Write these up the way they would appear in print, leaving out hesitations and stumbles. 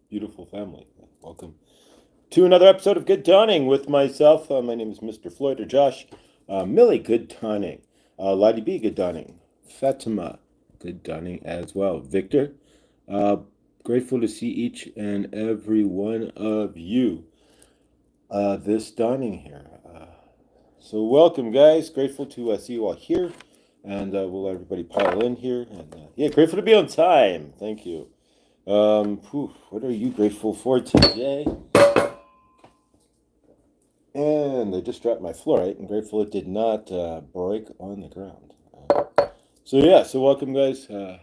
beautiful family. Welcome to another episode of Good Dawning with myself. My name is Mr. Floyd or Josh. Millie, good dawning. Lottie B, good dawning. Fatima, good dawning as well. Victor, grateful to see each and every one of you this dawning here. So welcome, guys. Grateful to see you all here. And we'll let everybody pile in here. And grateful to be on time. Thank you. What are you grateful for today? And I just dropped my fluorite. I'm grateful it did not break on the ground. So welcome, guys. How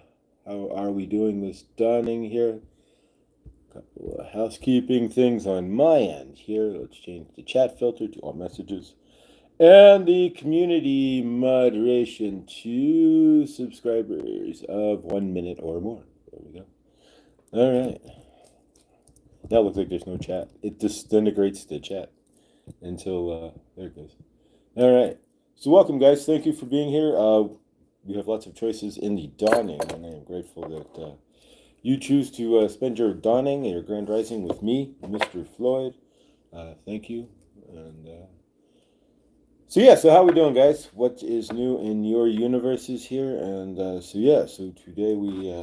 are we doing this dawning here? A couple of housekeeping things on my end here. Let's change the chat filter to all messages. And the community moderation to subscribers of 1 minute or more. There we go. All right. Now it looks like there's no chat. It disintegrates the chat until, there it goes. All right. So welcome, guys. Thank you for being here. We have lots of choices in the dawning, and I am grateful that you choose to spend your dawning and your grand rising with me, Mr. Floyd. Thank you. And so how we doing, guys? What is new in your universes here? And so today we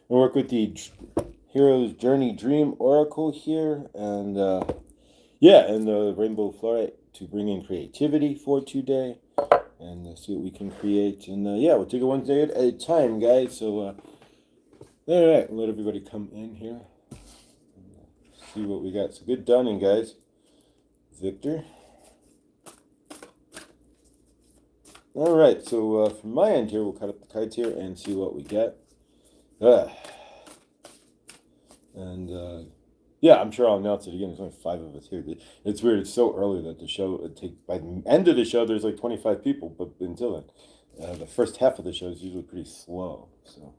work with the Hero's Journey Dream Oracle here, and the Rainbow Fluorite to bring in creativity for today, and see what we can create. And we'll take it one day at a time, guys. So, all right, let everybody come in here and see what we got. So good dawning, guys. Victor. All right, so from my end here, we'll cut up the kites here and see what we get. I'm sure I'll announce it again. There's only 5 of us here. It's weird. It's so early that the show by the end of the show, there's like 25 people. But until then, the first half of the show is usually pretty slow. So,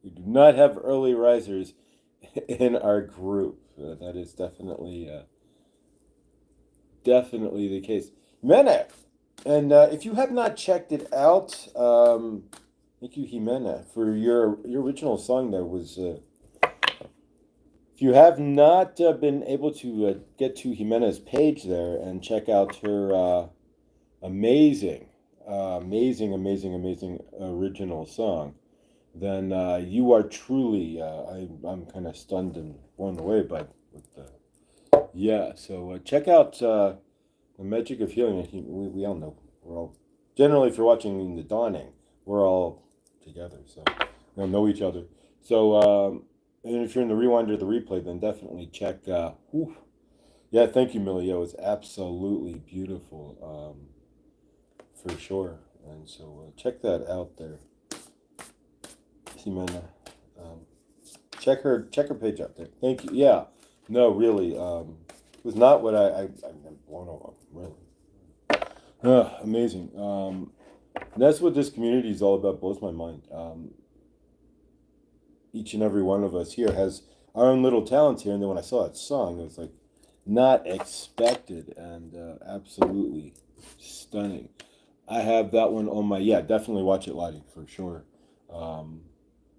we do not have early risers in our group. That is definitely the case. Mena, and if you have not checked it out, thank you, Jimena, for your original song. That was. If you have not been able to get to Jimena's page there and check out her amazing original song, then you are truly, I'm kind of stunned and blown away by So check out The Magic of Healing. We all know, we're all, generally if you're watching The Dawning, we're all together, so we all know each other. So, and if you're in the rewind or the replay, then definitely check. Thank you, Millie. It was absolutely beautiful, for sure. And so check that out there. Simena, check her page out there. Thank you. Yeah, no, really, it was not what I'm blown away. Really, amazing. That's what this community is all about. Blows my mind. Each and every one of us here has our own little talents here, and then when I saw that song, it was like not expected and absolutely stunning. I have that one on my definitely watch it, Lottie, for sure.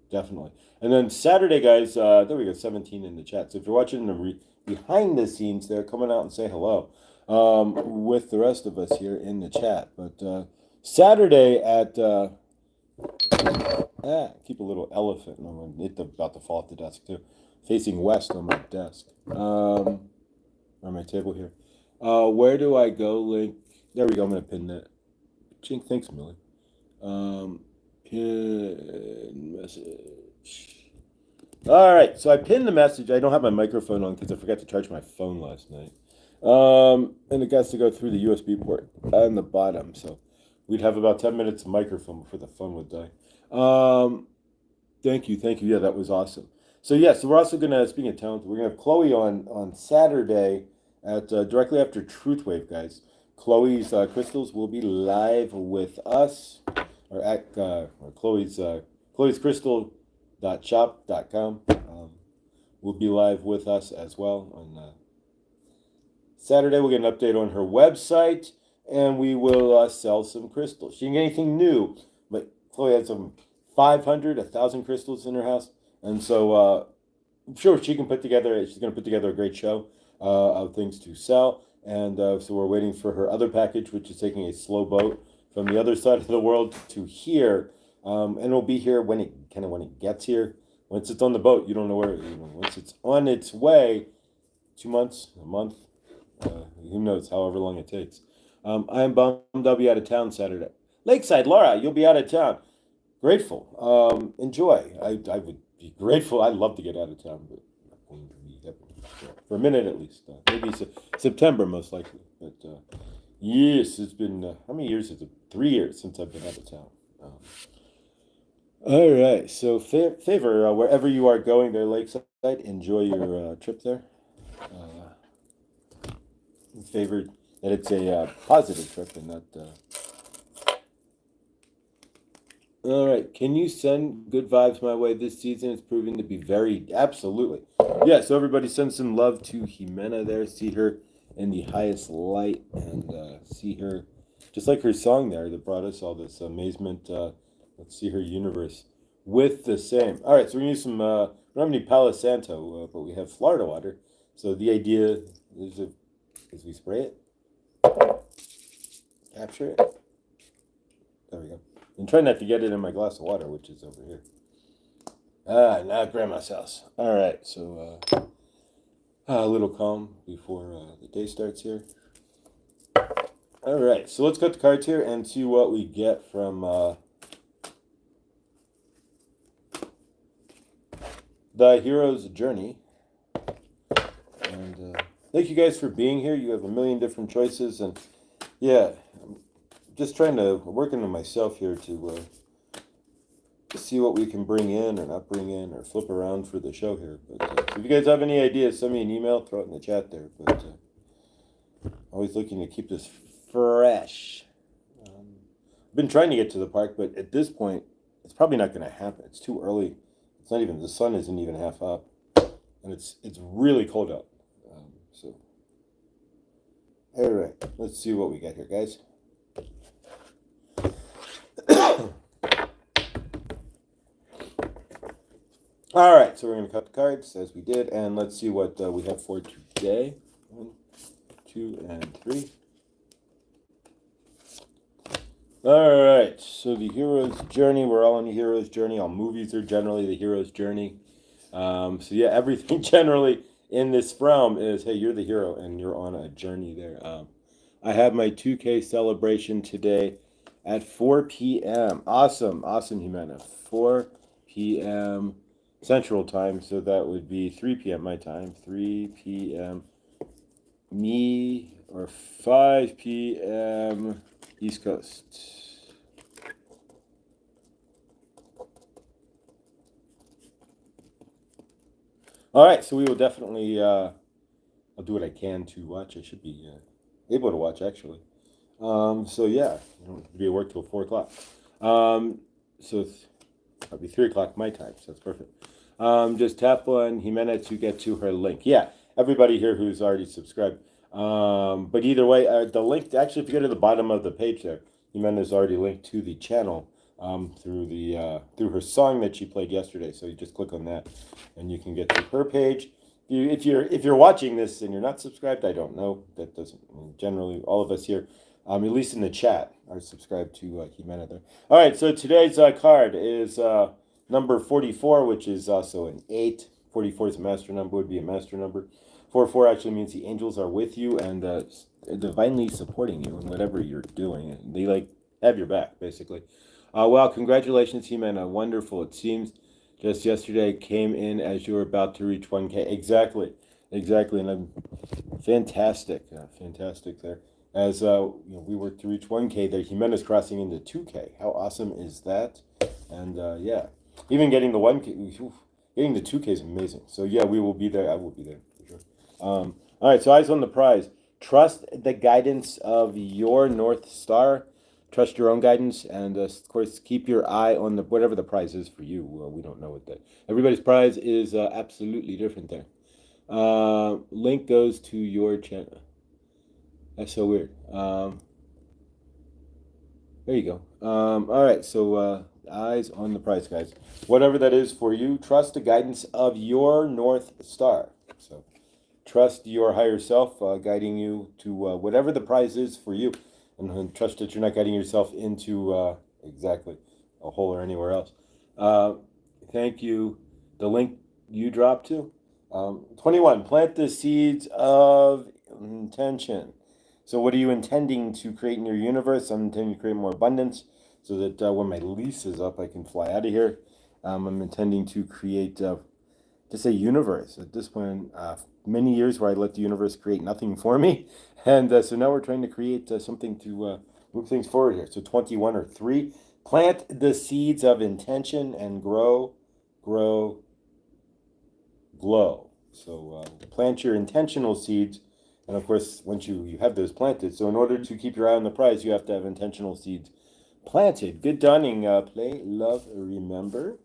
Definitely. And then Saturday, guys, there we go, 17 in the chat. So if you're watching the behind the scenes there, coming out and say hello with the rest of us here in the chat. But Saturday at keep a little elephant, and I'm about to fall off the desk too. Facing west on my desk. On my table here. Where do I go? Link. There we go. I'm gonna pin that. Chink, thanks, Millie. Pin message. All right, so I pinned the message. I don't have my microphone on because I forgot to charge my phone last night. And it has to go through the USB port on the bottom, so we'd have about 10 minutes of microphone before the phone would die. Thank you. Yeah, that was awesome. So we're also gonna, speaking of talent, we're gonna have Chloe on Saturday at directly after Truth Wave, guys. Chloe's crystals will be live with us, or at or Chloe's crystal.shop.com will be live with us as well on Saturday. We'll get an update on her website, and we will sell some crystals. She didn't get anything new, but Chloe had some 500, 1,000 crystals in her house. And so I'm sure she can put together. She's going to put together a great show of things to sell. And so we're waiting for her other package, which is taking a slow boat from the other side of the world to here, and it'll be here when it gets here. Once it's on the boat, you don't know where. Once it's on its way, 2 months, a month, who knows? However long it takes. I am bummed I'll be out of town Saturday. Lakeside, Laura, you'll be out of town. Grateful. Enjoy. I would be grateful. I'd love to get out of town, but not going to be for a minute at least. Maybe September most likely. But yes, it's been how many years is it? 3 years since I've been out of town. All right. So favor wherever you are going there, Lakeside. Enjoy your trip there. Favor that it's a positive trip and not. All right. Can you send good vibes my way this season? It's proving to be very absolutely. Yeah, so everybody send some love to Jimena there. See her in the highest light and see her just like her song there that brought us all this amazement. Let's see her universe with the same. All right, so we're gonna use some we don't have any Palo Santo, but we have Florida water. So the idea is we spray it, capture it. There we go. And try not to get it in my glass of water, which is over here. Now at Grandma's house. All right, so a little calm before the day starts here. All right, so let's cut the cards here and see what we get from the hero's journey. And thank you guys for being here. You have a million different choices, and yeah, I'm just trying to working on myself here to see what we can bring in or not bring in or flip around for the show here. But if you guys have any ideas, send me an email, throw it in the chat there. But always looking to keep this fresh. I've been trying to get to the park, but at this point, it's probably not going to happen. It's too early. It's not even, the sun isn't even half up, and it's really cold out. So, all right, let's see what we got here, guys. All right, so we're going to cut the cards as we did, and let's see what we have for today. 1, 2, and 3. All right, so the hero's journey. We're all on the hero's journey. All movies are generally the hero's journey. So yeah, everything generally in this realm is, hey, you're the hero, and you're on a journey there. I have my 2K celebration today at 4 p.m. Awesome, Jimena. 4 p.m. Central Time, so that would be 3 p.m. my time. 3 p.m. me, or 5 p.m. East Coast. All right, so we will definitely. I'll do what I can to watch. I should be able to watch actually. So yeah, you don't be at work till 4 o'clock. So it's probably 3 o'clock my time. So that's perfect. Just tap on Jimena to get to her link. Yeah, everybody here who's already subscribed. But either way, the link, actually, if you go to the bottom of the page there, Jimena's already linked to the channel through her song that she played yesterday. So you just click on that, and you can get to her page. If you're watching this and you're not subscribed, I don't know. That doesn't generally all of us here, at least in the chat, are subscribed to Jimena there. All right, so today's card is number 44, which is also an 8. 44 is a master number, would be a master number. 44 actually means the angels are with you and divinely supporting you in whatever you're doing. They have your back, basically. Well, congratulations, Jimena. Wonderful. It seems just yesterday came in as you were about to reach 1K. Exactly. And I'm fantastic there. As we were to reach 1K there, Jimena's crossing into 2K. How awesome is that? And yeah, even getting the 1K, getting the 2K is amazing. So yeah, we will be there. I will be there for sure. All right, so eyes on the prize. Trust the guidance of your North Star. Trust your own guidance, and of course, keep your eye on whatever the prize is for you. We don't know what that. Everybody's prize is absolutely different there. Link goes to your channel. That's so weird. There you go. All right, so Eyes on the prize, guys. Whatever that is for you, trust the guidance of your North Star. So trust your higher self guiding you to whatever the prize is for you. And trust that you're not guiding yourself into exactly a hole or anywhere else. Thank you. The link you dropped to. 21. Plant the seeds of intention. So what are you intending to create in your universe? I'm intending to create more abundance so that when my lease is up, I can fly out of here. I'm intending to create just a universe at this point. Many years where I let the universe create nothing for me. And so now we're trying to create something to move things forward here. So 21 or 3. Plant the seeds of intention and grow, grow, glow. So plant your intentional seeds. And of course, once you have those planted, so in order to keep your eye on the prize, you have to have intentional seeds planted. Good dawning, play, love, remember.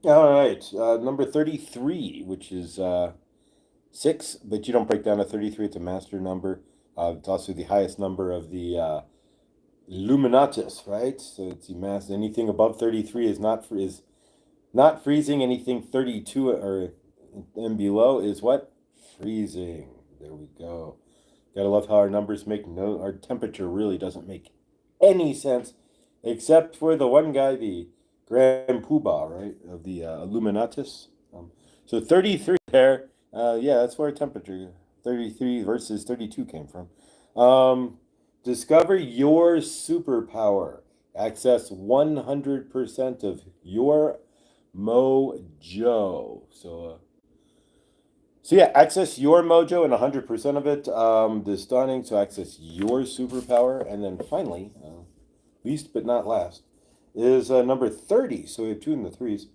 All right, number 33, which is 6, but you don't break down a 33, it's a master number. It's also the highest number of the Luminatus, right? So it's the mass. Anything above 33 is not freezing. Anything 32 or and below is what? Freezing. There we go. Gotta love how our numbers make our temperature really doesn't make any sense, except for the one guy, the Grand Poobah, right, of the Illuminatus. So 33 there, yeah, that's where temperature 33 versus 32 came from. Discover your superpower. Access 100% of your mojo. So yeah, access your mojo and 100% of it. This dawning, so access your superpower. And then finally, least but not last, is number 30. So we have 2 in the 3s.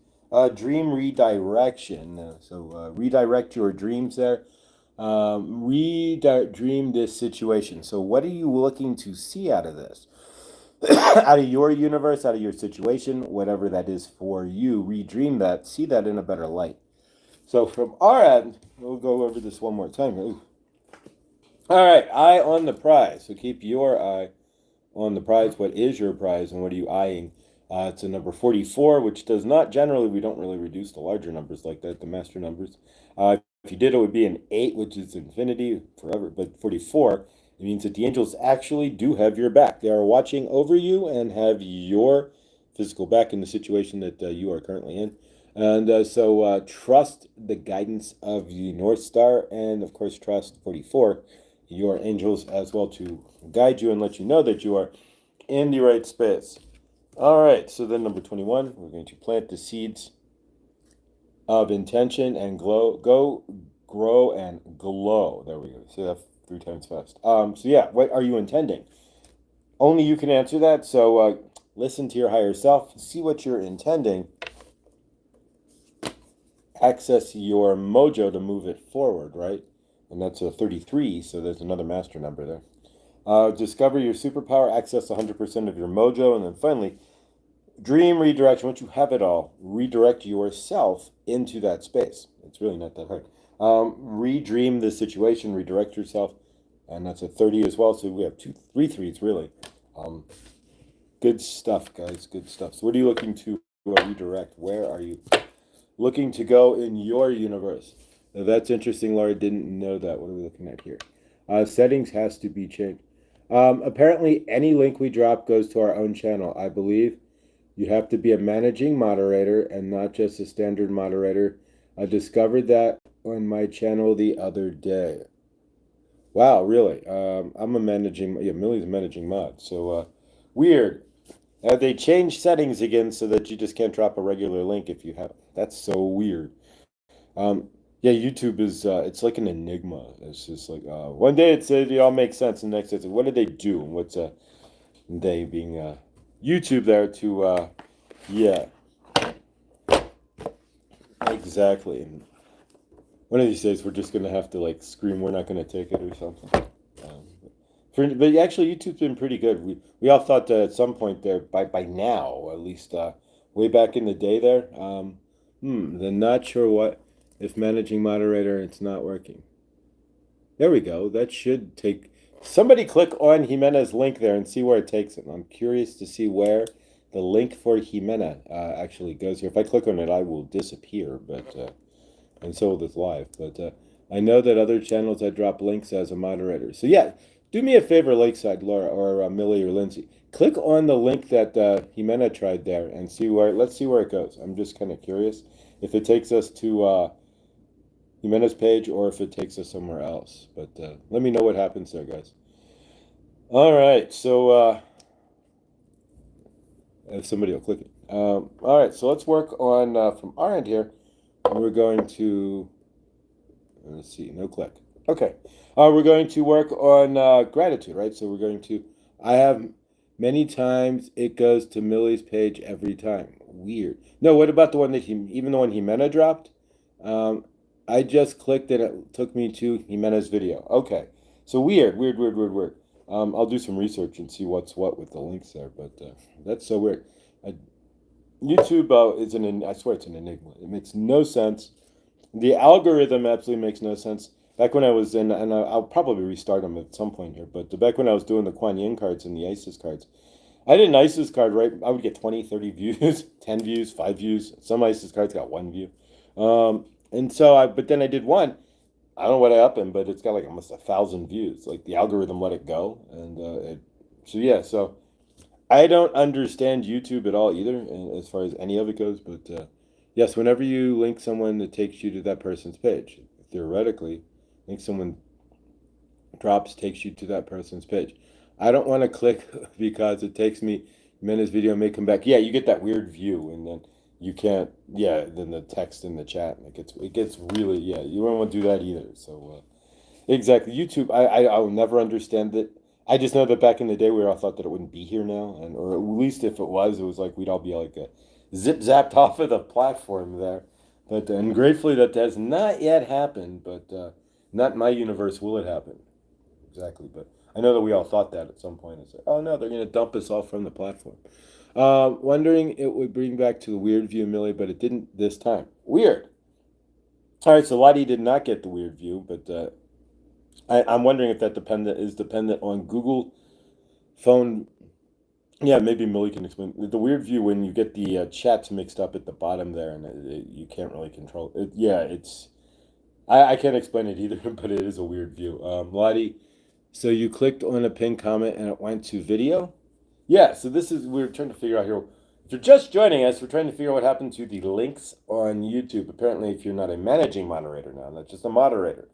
Dream redirection. So redirect your dreams there. Dream this situation. So what are you looking to see out of this? Out of your universe, out of your situation, whatever that is for you, redream that, see that in a better light. So from our end, we'll go over this one more time. Ooh. All right, eye on the prize. So keep your eye on the prize. What is your prize and what are you eyeing? It's a number 44, which does not generally, we don't really reduce the larger numbers like that, the master numbers. If you did, it would be an 8, which is infinity forever, but 44, it means that the angels actually do have your back. They are watching over you and have your physical back in the situation that you are currently in. And so trust the guidance of the North Star and, of course, trust 44, your angels as well, to guide you and let you know that you are in the right space. All right, so then number 21, we're going to plant the seeds of intention and grow and glow. There we go. Say that 3 times fast. So yeah, what are you intending? Only you can answer that. So listen to your higher self, see what you're intending, access your mojo to move it forward, right? And that's a 33, so there's another master number there. Discover your superpower, access 100% of your mojo, and then finally, dream redirection. Once you have it all, redirect yourself into that space. It's really not that hard. Redream the situation, redirect yourself, and that's a 30 as well. So we have 3 threes, really. Good stuff, guys. Good stuff. So what are you looking to redirect? Where are you looking to go in your universe? Now, that's interesting. Laura didn't know that. What are we looking at here? Settings has to be changed. Apparently, any link we drop goes to our own channel. I believe you have to be a managing moderator and not just a standard moderator. I discovered that on my channel the other day. Wow, really? I'm a managing, yeah, Millie's a managing mod. So weird. They changed settings again so that you just can't drop a regular link if you have. That's so weird. Yeah, YouTube is it's like an enigma. It's just like one day it said it all makes sense, and the next day it's like, what did they do? And what's they being YouTube there to yeah, exactly. And one of these days we're just gonna have to like scream, we're not gonna take it or something. But actually, YouTube's been pretty good. We all thought that at some point there, by now at least, way back in the day there. Then not sure what if managing moderator it's not working. There we go. That should take Somebody click on Jimena's link there and see where it takes them. I'm curious to see where the link for Jimena actually goes here. If I click on it, I will disappear, but and so will this live. But I know that other channels I drop links as a moderator. So yeah, do me a favor, Lakeside, Laura, or Millie or Lindsay. Click on the link that Jimena tried there and see where. Let's see where it goes. I'm just kind of curious if it takes us to Jimena's page or if it takes us somewhere else. But let me know what happens there, guys. All right, so if somebody will click it. All right, so let's work on from our end here. We're going to let's see, no click. Okay, we're going to work on gratitude, right? So we're going to. I have many times it goes to Millie's page every time. Weird. No, what about the one that even the one Jimena dropped? Um, I just clicked and it took me to Jimena's video. Okay, so weird. I'll do some research and see what's what with the links there, but that's so weird. I, YouTube is I swear it's an enigma. It makes no sense. The algorithm absolutely makes no sense. Back when I was in, and I'll probably restart them at some point here, but back when I was doing the Kuan Yin cards and the ISIS cards, I did an ISIS card, right? I would get 20, 30 views, 10 views, 5 views. Some ISIS cards got 1 view. And so but then I did one. I don't know what happened, but it's got like almost 1,000 views. Like the algorithm let it go. And so, yeah, so I don't understand YouTube at all either, as far as any of it goes. But yes, whenever you link someone, it takes you to that person's page. Theoretically, link someone drops takes you to that person's page. I don't want to click because it takes me Minutes video may come back. Yeah, you get that weird view, and then you can't. Yeah, then the text in the chat it gets really You don't want to do that either. So exactly, YouTube. I'll never understand it. I just know that back in the day, we all thought that it wouldn't be here now, and or at least if it was like we'd all be like zip zapped off of the platform there. But and gratefully that has not yet happened. But not in my universe will it happen. Exactly, but I know that we all thought that at some point. It's like, oh no, they're going to dump us off from the platform. Wondering it would bring back to the weird view, Millie, but it didn't this time. Weird. All right, so Lottie did not get the weird view, but I'm wondering if that is dependent on Google phone. Yeah, maybe Millie can explain the weird view when you get the chats mixed up at the bottom there, and you can't really control it. Yeah, it's I can't explain it either, but it is a weird view. Lottie. So you clicked on a pinned comment and it went to video? Yeah, so we're trying to figure out here. If you're just joining us, we're trying to figure out what happened to the links on YouTube. Apparently, if you're not a managing moderator now, not just a moderator,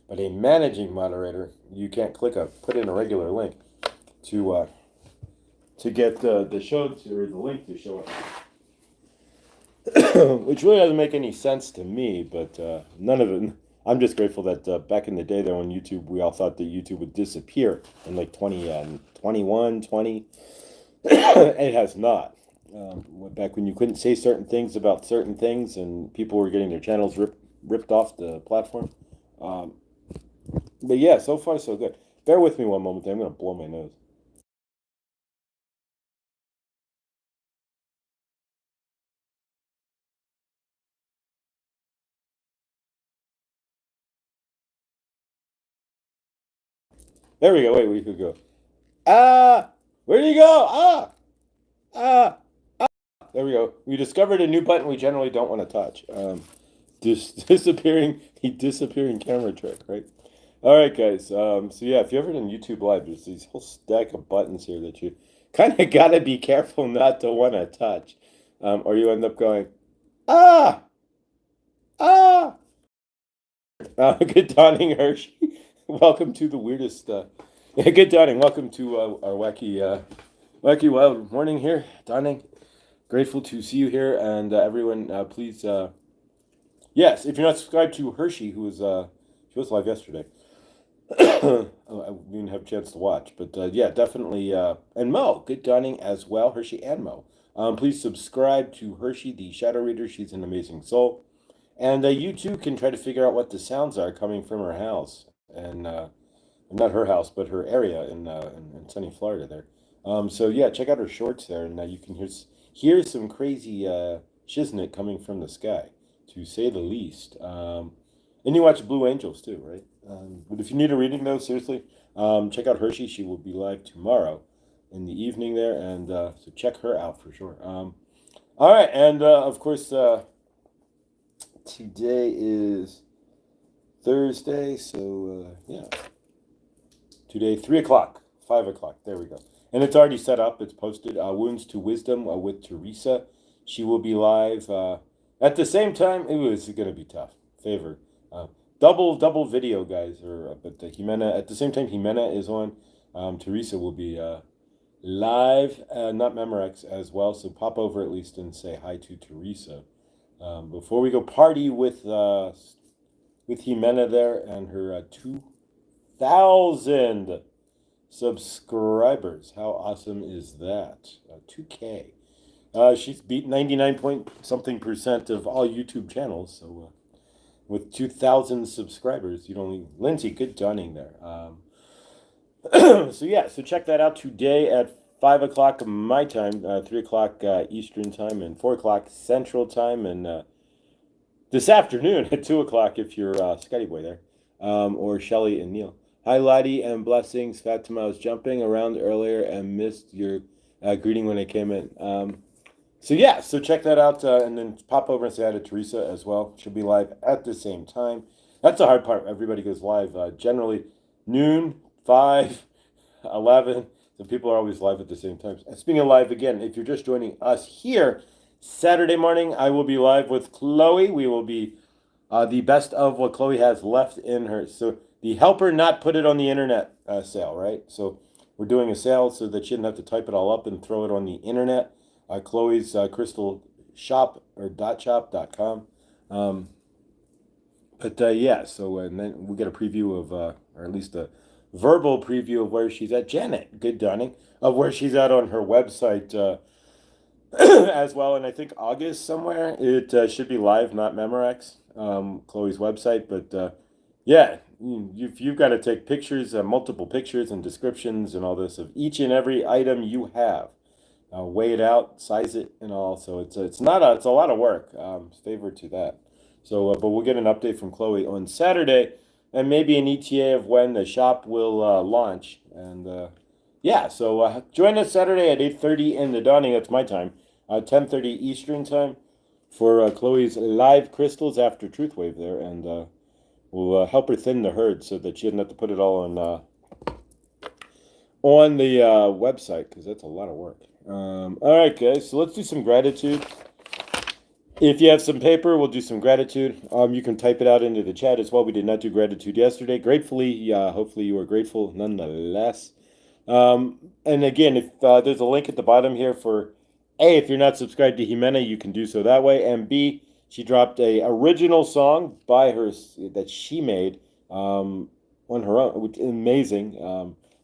but a managing moderator, you can't put in a regular link to get the show or the link to show up. Which really doesn't make any sense to me, but none of it. I'm just grateful that back in the day, though, on YouTube, we all thought that YouTube would disappear in like 2021, 20. It has not. Back when you couldn't say certain things about certain things and people were getting their channels ripped off the platform. But yeah, so far so good. Bear with me one moment. I'm going to blow my nose. There we go. Wait, we could go. Ah! Where do you go? Ah! Ah! There we go. We discovered a new button we generally don't want to touch. Disappearing camera trick, right? All right, guys. So yeah, if you ever done YouTube Live, there's these whole stack of buttons here that you kind of gotta be careful not to want to touch, or you end up going, ah, ah. Good dawning, Hershey. Welcome to the weirdest. Yeah, good dawning. Welcome to our wacky wild morning here, dawning. Grateful to see you here, and everyone, please. Yes, if you're not subscribed to Hershey, she was live yesterday. I didn't have a chance to watch, but yeah, definitely. And Mo, good dawning as well, Hershey and Mo. Please subscribe to Hershey, the Shadow Reader. She's an amazing soul, and you too can try to figure out what the sounds are coming from her house, and not her house, but her area in sunny Florida there. So yeah, check out her shorts there, and you can hear some crazy shiznit coming from the sky, to say the least. And you watch Blue Angels too, right? But if you need a reading, though, seriously, check out Hershey. She will be live tomorrow in the evening there, and so check her out for sure. All right, and of course, today is Thursday, so yeah, today 3 o'clock, 5 o'clock. There we go, and it's already set up. It's posted. Wounds to Wisdom with Teresa. She will be live at the same time. It was going to be tough. Favor. Double video, guys. But Jimena at the same time. Jimena is on. Teresa will be live, not Memorex as well. So pop over at least and say hi to Teresa before we go party with Jimena there and her 2,000 subscribers. How awesome is that? 2K. She's beat 99 point something percent of all YouTube channels. So with 2,000 subscribers, you don't need Lindsay. Good dunning there. So yeah, so check that out today at 5 o'clock my time, 3 o'clock Eastern time, and 4 o'clock Central time, and this afternoon at 2 o'clock if you're Scotty Boy there, or Shelly and Neil. Hi, Lottie, and blessings. Fatima, I was jumping around earlier and missed your greeting when I came in. So yeah, so check that out, and then pop over and say hi to Teresa as well. She'll be live at the same time. That's the hard part. Everybody goes live generally noon, 5, 11. So people are always live at the same time. Speaking of live, again, if you're just joining us here, Saturday morning I will be live with Chloe. We will be the best of what Chloe has left in her. So the help her not put it on the internet sale, right? So we're doing a sale so that she didn't have to type it all up and throw it on the internet. Chloe's crystal shop or .shop.com. Yeah, so and then we'll get a preview of, or at least a verbal preview of where she's at. Janet, good dunning, of where she's at on her website as well. And I think August somewhere, it should be live, not Memorex, Chloe's website. But yeah, you've got to take pictures, multiple pictures and descriptions and all this of each and every item you have. Weigh it out, size it, and all. So it's a lot of work. Favor to that. So, but we'll get an update from Chloe on Saturday, and maybe an ETA of when the shop will launch. And yeah, so join us Saturday at 8:30 in the dawning. That's my time. 10:30 Eastern time for Chloe's live crystals after Truth Wave there, and we'll help her thin the herd so that she doesn't have to put it all on the website, because that's a lot of work. All right, guys, so let's do some gratitude. If you have some paper, we'll do some gratitude. You can type it out into the chat as well. We did not do gratitude yesterday. Gratefully, hopefully you are grateful nonetheless. And again, if there's a link at the bottom here for A, if you're not subscribed to Jimena, you can do so that way. And B, she dropped a original song by her that she made on her own, which is amazing.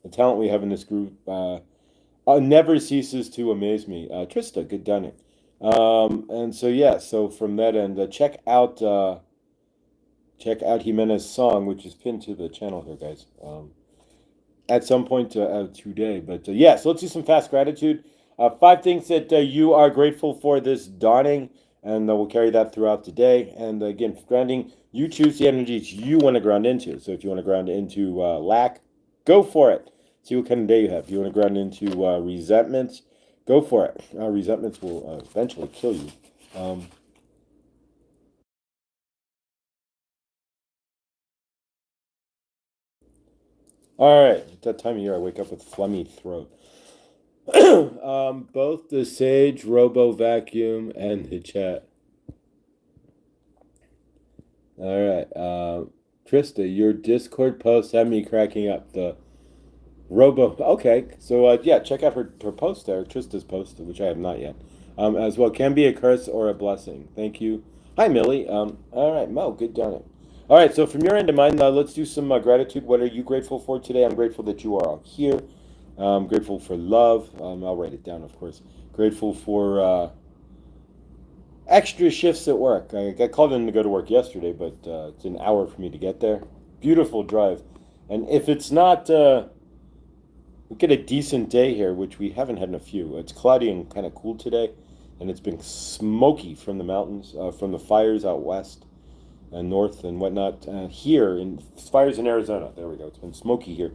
The talent we have in this group never ceases to amaze me. Trista, good done. And so yeah, so from that end, check out Jimena's song, which is pinned to the channel here, guys. At some point today, but yeah, so let's do some fast gratitude. 5 things that you are grateful for this dawning, and we'll carry that throughout the day. And again, grounding, you choose the energies you want to ground into. So if you want to ground into lack, go for it. See what kind of day you have. If you want to ground into resentments, go for it. Resentments will eventually kill you. All right, at that time of year, I wake up with phlegmy throat. Both the Sage Robo Vacuum and the chat. All right, Trista, your Discord post had me cracking up. The Robo. Okay, so yeah, check out her post there, Trista's post, which I have not yet. As well, can be a curse or a blessing. Thank you. Hi, Millie. All right, Mo, good done it. All right, so from your end to mine, let's do some gratitude. What are you grateful for today? I'm grateful that you are all here. I'm grateful for love. I'll write it down, of course. Grateful for extra shifts at work. I got called in to go to work yesterday, but it's an hour for me to get there. Beautiful drive. And if it's not... we get a decent day here, which we haven't had in a few. It's cloudy and kind of cool today, and it's been smoky from the mountains, from the fires out west. north and whatnot. Here in fires in Arizona. There we go. It's been smoky here.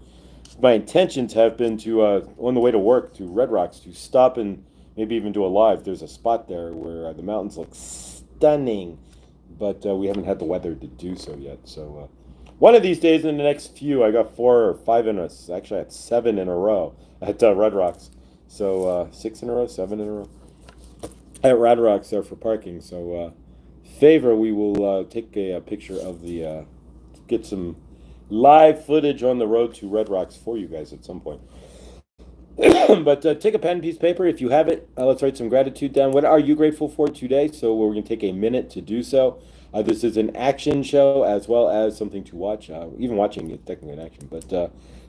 My intentions have been to, on the way to work to Red Rocks, to stop and maybe even do a live. There's a spot there where the mountains look stunning, but we haven't had the weather to do so yet. So one of these days in the next few, I got 4 or 5 in a, actually I had 7 in a row at Red Rocks. So 6 in a row, 7 in a row at Red Rocks there for parking. So favor, we will take a picture of the, get some live footage on the road to Red Rocks for you guys at some point. But take a pen, piece of paper if you have it. Let's write some gratitude down. What are you grateful for today? So we're going to take a minute to do so. This is an action show as well as something to watch. Even watching is technically an action, but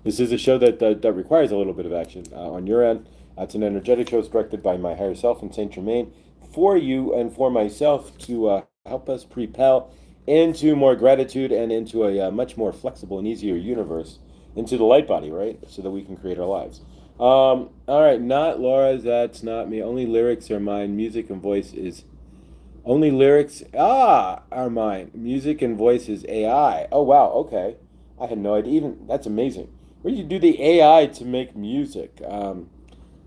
this is a show that requires a little bit of action on your end. It's an energetic show directed by my higher self in Saint Germain for you and for myself to help us propel into more gratitude and into a much more flexible and easier universe, into the light body, right? So that we can create our lives. All right, not Laura's, that's not me. Only lyrics are mine. Music and voice is only lyrics are mine. Music and voice is AI. Oh wow, okay. I had no idea. Even that's amazing. Where do you do the AI to make music?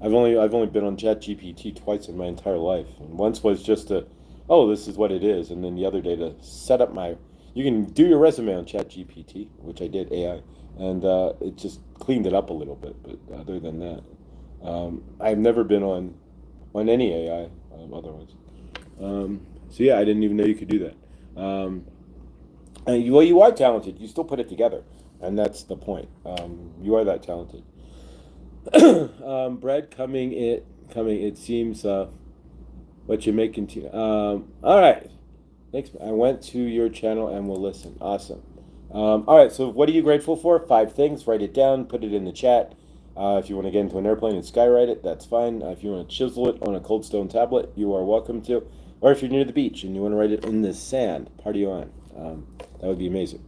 I've only been on ChatGPT twice in my entire life, and once was just to, oh, this is what it is, and then the other day to set up my, you can do your resume on ChatGPT, which I did AI, and it just cleaned it up a little bit. But other than that, I've never been on any AI otherwise. So yeah, I didn't even know you could do that. And you are talented. You still put it together, and that's the point. You are that talented. Bread coming. It seems. What you making to? All right. Thanks. I went to your channel and will listen. Awesome. All right. So what are you grateful for? 5 things. Write it down. Put it in the chat. If you want to get into an airplane and skywrite it, that's fine. If you want to chisel it on a cold stone tablet, you are welcome to. Or if you're near the beach and you want to write it in the sand, party on. That would be amazing.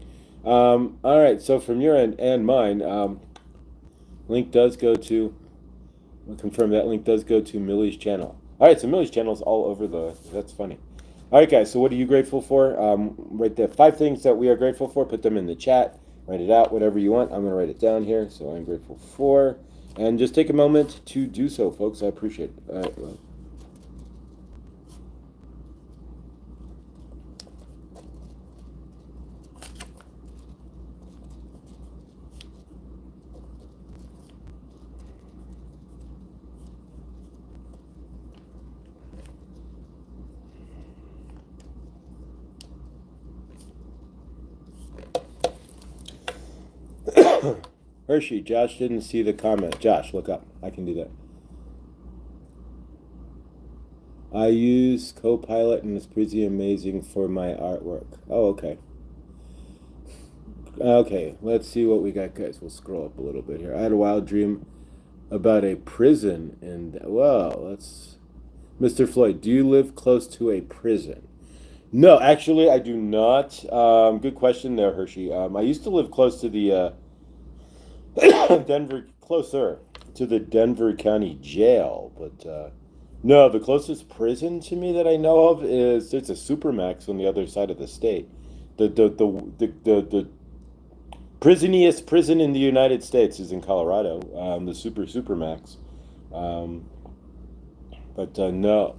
All right. So from your end and mine, link does go to. I'll confirm that link does go to Millie's channel. All right. So Millie's channel is all over the. That's funny. All right, guys. So what are you grateful for? Write the 5 things that we are grateful for. Put them in the chat. Write it out, whatever you want. I'm going to write it down here. So I'm grateful for. And just take a moment to do so, folks. I appreciate it. All right. Well. Hershey, Josh didn't see the comment. Josh, look up. I can do that. I use Copilot and it's pretty amazing for my artwork. Oh, okay. Okay, let's see what we got, guys. We'll scroll up a little bit here. I had a wild dream about a prison, and well, that's Mr. Floyd. Do you live close to a prison? No, actually, I do not. Good question there, Hershey. I used to live close to the closer to the Denver County Jail, but no, the closest prison to me that I know of is it's a Supermax on the other side of the state. The prisoniest prison in the United States is in Colorado, the Supermax. But no,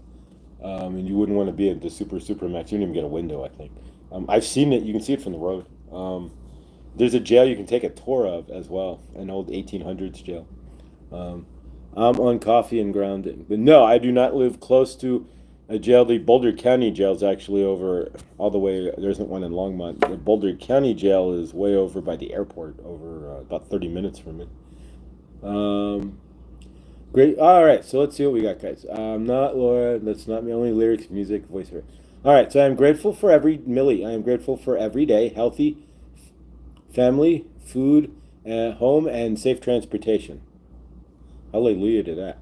and you wouldn't want to be at the Supermax. You wouldn't even get a window, I think. I've seen it. You can see it from the road. There's a jail you can take a tour of as well, an old 1800s jail. I'm on coffee and grounding. But no, I do not live close to a jail. The Boulder County jail is actually over all the way. There isn't one in Longmont. The Boulder County jail is way over by the airport, over about 30 minutes from it. Great. All right, so let's see what we got, guys. Not Laura. That's not me. Only lyrics, music, voiceover. All right, so I'm grateful for Millie. I am grateful for every day, healthy family, food, home, and safe transportation. Hallelujah to that.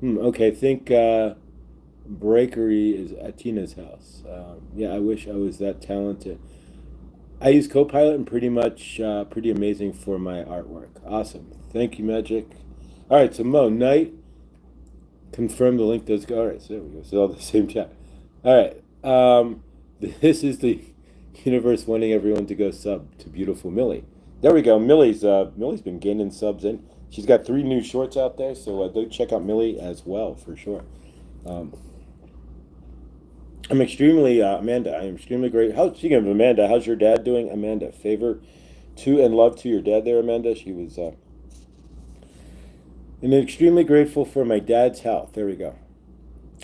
Okay, I think Breakery is at Tina's house. Yeah, I wish I was that talented. I use Copilot and pretty amazing for my artwork. Awesome. Thank you, Magic. All right, so Mo, night. Confirm the link does go. All right, so there we go. So all the same chat. All right. This is the Universe wanting everyone to go sub to beautiful Millie. There we go. Millie's been gaining subs in. She's got 3 new shorts out there, so do check out Millie as well for sure. Um, I'm extremely Amanda. I am extremely great. Speaking of Amanda, how's your dad doing, Amanda? Favor to and love to your dad there, Amanda. She was and extremely grateful for my dad's health. There we go.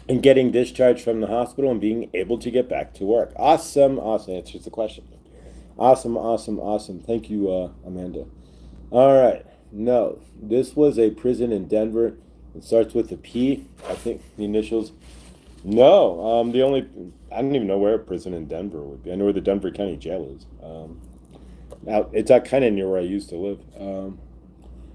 And getting discharged from the hospital and being able to get back to work. Awesome, awesome. Answers the question. Awesome, awesome, awesome. Thank you, Amanda. All right. No, this was a prison in Denver. It starts with a P. I think the initials. No, the only I don't even know where a prison in Denver would be. I know where the Denver County Jail is. Now it's kind of near where I used to live.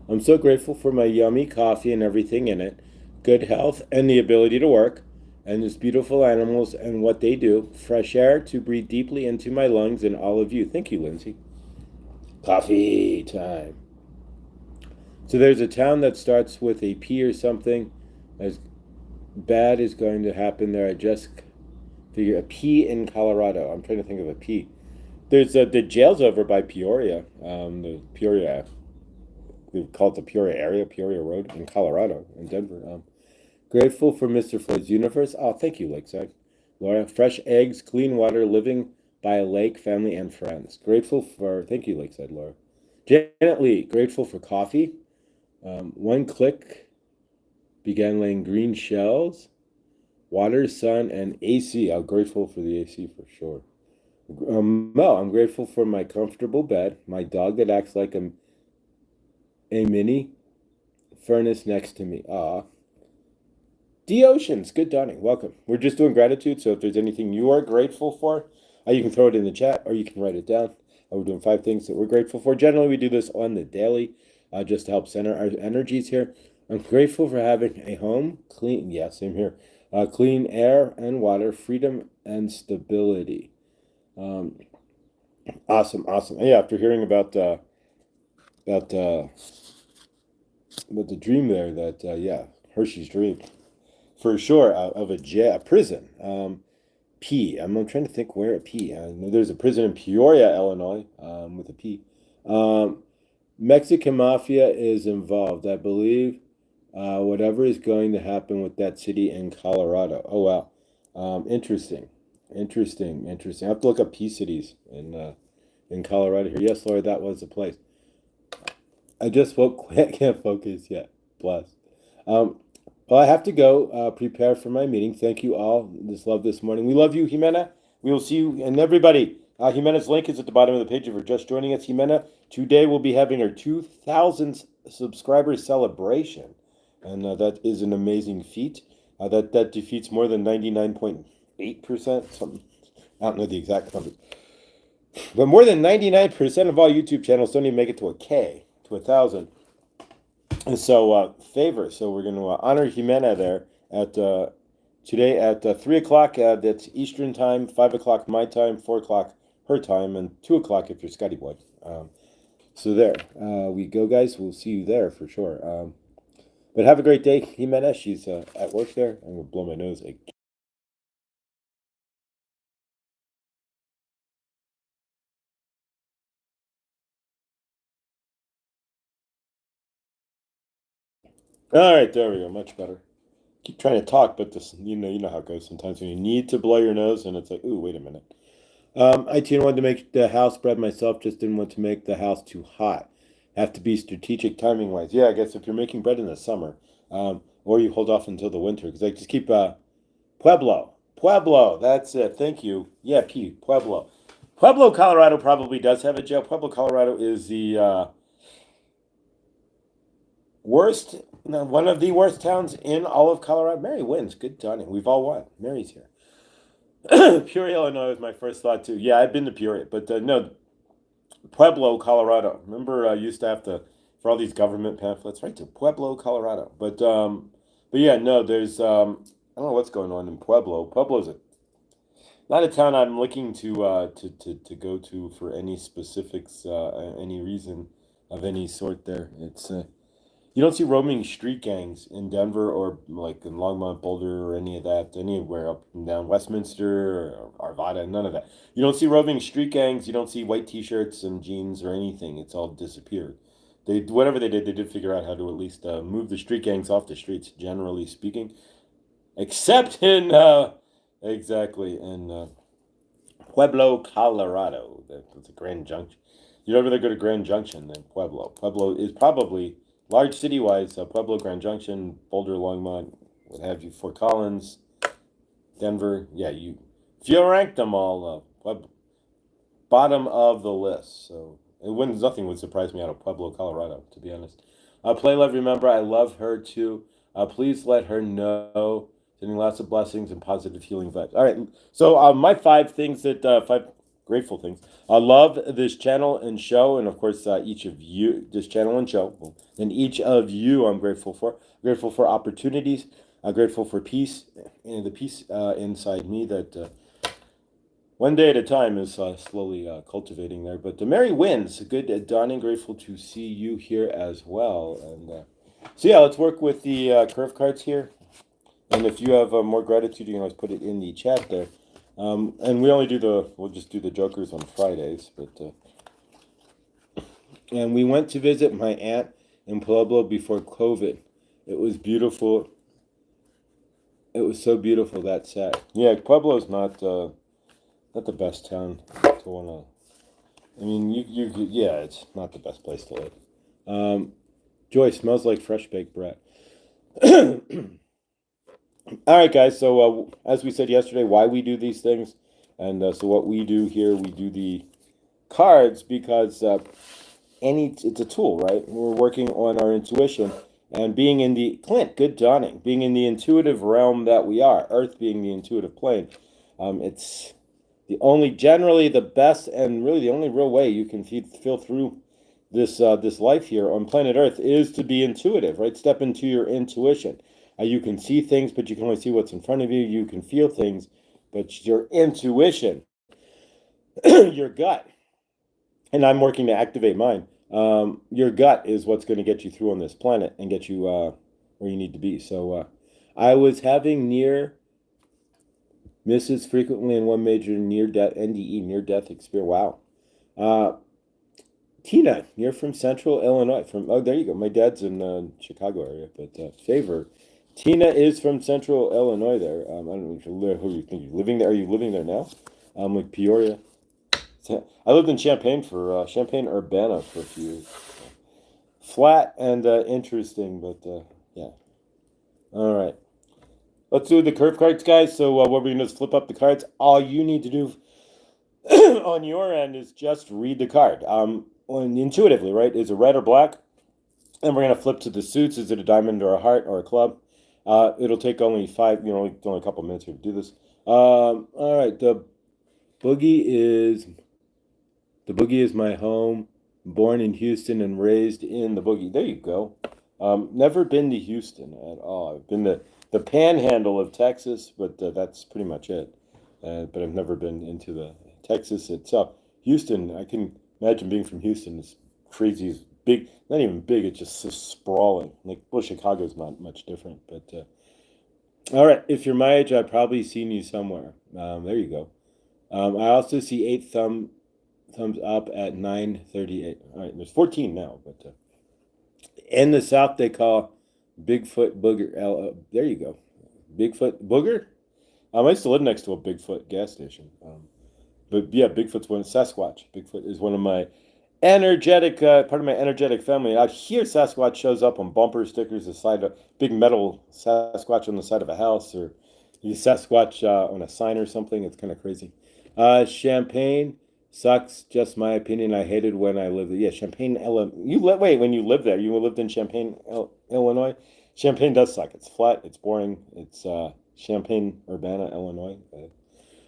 I'm so grateful for my yummy coffee and everything in it, good health, and the ability to work, and these beautiful animals and what they do. Fresh air to breathe deeply into my lungs and all of you. Thank you, Lindsay. Coffee time. So there's a town that starts with a P or something. As bad is going to happen there. I just figure a P in Colorado. I'm trying to think of a P. There's the jail's over by Peoria. The Peoria, we call it the Peoria area, Peoria Road in Colorado, in Denver. Grateful for Mr. Floyd's universe. Oh, thank you, Lakeside. Laura, fresh eggs, clean water, living by a lake, family, and friends. Grateful for, thank you, Lakeside, Laura. Janet Lee, grateful for coffee. One click began laying green shells, water, sun, and AC. I'm grateful for the AC for sure. Mel, I'm grateful for my comfortable bed, my dog that acts like a mini furnace next to me. Ah, D Oceans, good dawning. Welcome. We're just doing gratitude, so if there's anything you are grateful for, you can throw it in the chat or you can write it down. We're doing 5 things that we're grateful for. Generally, we do this on the daily just to help center our energies here. I'm grateful for having a home, clean, yeah, same here, clean air and water, freedom and stability. Awesome, awesome. Yeah, after hearing about about the dream there, that yeah, Hershey's dream for sure of a prison. P. I'm trying to think where a P. There's a prison in Peoria, Illinois, with a P. Mexican mafia is involved, I believe. Whatever is going to happen with that city in Colorado. Oh wow, interesting, interesting, interesting. I have to look up P cities in Colorado here. Yes, Lord, that was the place. I just woke. Can't focus yet. Bless. Um, well, I have to go prepare for my meeting. Thank you all. This love this morning. We love you, Jimena. We will see you and everybody. Jimena's link is at the bottom of the page if you're just joining us. Jimena, today we'll be having our 2,000th subscriber celebration, and that is an amazing feat. That defeats more than 99.8%. Something I don't know the exact number, but more than 99% of all YouTube channels don't even make it to a K, to 1,000. And so favor. So we're going to honor Jimena there at today at 3 o'clock. That's Eastern time, 5 o'clock my time, 4 o'clock her time, and 2 o'clock if you're Scotty Boy. So there we go, guys. We'll see you there for sure. But have a great day, Jimena. She's at work there. I'm gonna blow my nose. All right, there we go. Much better. Keep trying to talk, but this, you know how it goes. Sometimes when you need to blow your nose, and it's like, ooh, wait a minute. I too wanted to make the house bread myself. Just didn't want to make the house too hot. Have to be strategic timing wise. Yeah, I guess if you're making bread in the summer, or you hold off until the winter, because I just keep Pueblo. That's it. Thank you. Yeah, Pueblo. Pueblo, Colorado probably does have a jail. Pueblo, Colorado is the worst, no, one of the worst towns in all of Colorado. Mary wins. Good dawning. We've all won. Mary's here. Peoria, Illinois was my first thought too. Yeah, I've been to Peoria, but no, Pueblo, Colorado. Remember, I used to have to for all these government pamphlets, right to Pueblo, Colorado. But yeah, no, there's I don't know what's going on in Pueblo. Pueblo's not a town I'm looking to go to for any specifics, any reason of any sort. There, it's You don't see roaming street gangs in Denver or like in Longmont, Boulder, or any of that, anywhere up and down Westminster or Arvada, none of that. You don't see roaming street gangs. You don't see white T-shirts and jeans or anything. It's all disappeared. They whatever they did figure out how to at least move the street gangs off the streets, generally speaking, except in exactly in Pueblo, Colorado. That's a Grand Junction. You don't really go to Grand Junction then Pueblo. Pueblo is probably large city wise. Pueblo, Grand Junction, Boulder, Longmont, what have you, Fort Collins, Denver. Yeah, you if you rank them all, Pueblo, bottom of the list. So it wouldn't nothing would surprise me out of Pueblo, Colorado, to be honest. Play Love, remember I love her too. Please let her know. Sending lots of blessings and positive healing vibes. All right, so my five things that five grateful things. I love this channel and show, and of course each of you, this channel and show, and each of you, I'm grateful for. Grateful for opportunities. I'm grateful for peace and the peace inside me that one day at a time is slowly cultivating there. But the Merry wins. Good dawning. Grateful to see you here as well. And so yeah, let's work with the curve cards here. And if you have more gratitude, you can always put it in the chat there. And we'll just do the jokers on Fridays. But and we went to visit my aunt in Pueblo before COVID. It was beautiful. It was so beautiful that set. Yeah, Pueblo's not the best town to wanna. I mean, yeah, it's not the best place to live. Joy smells like fresh baked bread. All right, guys. So as we said yesterday, why we do these things, and so what we do here, we do the cards because it's a tool, right? We're working on our intuition and being in the Clint. Good dawning. Being in the intuitive realm that we are, Earth being the intuitive plane. It's generally the best, and really the only real way you can feel through this life here on planet Earth is to be intuitive, right? Step into your intuition. You can see things, but you can only see what's in front of you. You can feel things, but your intuition, your gut, and I'm working to activate mine. Your gut is what's going to get you through on this planet and get you where you need to be. So I was having near misses frequently in one major near death NDE near death experience. Wow. Tina, you're from Central Illinois. There you go. My dad's in Chicago area, but favor. Tina is from Central Illinois. There. I don't know who you think you're living there. Are you living there now? Like Peoria. I lived in Champaign Urbana for a few years. Flat and interesting, but yeah. All right. Let's do the curve cards, guys. So what we're going to do is flip up the cards. All you need to do on your end is just read the card. Intuitively, right? Is it red or black? And we're going to flip to the suits. Is it a diamond or a heart or a club? It'll take only only a couple minutes here to do this. All right. The boogie is my home. Born in Houston and raised in the boogie. There you go. Never been to Houston at all. I've been to the panhandle of Texas, but that's pretty much it. But I've never been into the Texas itself. Houston, I can imagine being from Houston. It's crazy. It's big, not even big. It's just so sprawling. Chicago's not much different. But all right, if you're my age, I've probably seen you somewhere. There you go. I also see 8 thumbs up at 9:38. All right, there's 14 now, but in the South they call Bigfoot booger. There you go, Bigfoot booger. I used to live next to a Bigfoot gas station. But yeah, Bigfoot's Sasquatch. Bigfoot is one of my part of my energetic family. Out here, Sasquatch shows up on bumper stickers, the side of big metal Sasquatch on the side of a house, or Sasquatch on a sign or something. It's kind of crazy. Champagne sucks. Just my opinion. I hated when I lived there. Yeah, Champaign, Illinois. When you lived there, you lived in Champaign, Illinois. Champaign does suck. It's flat. It's boring. It's Champaign, Urbana, Illinois.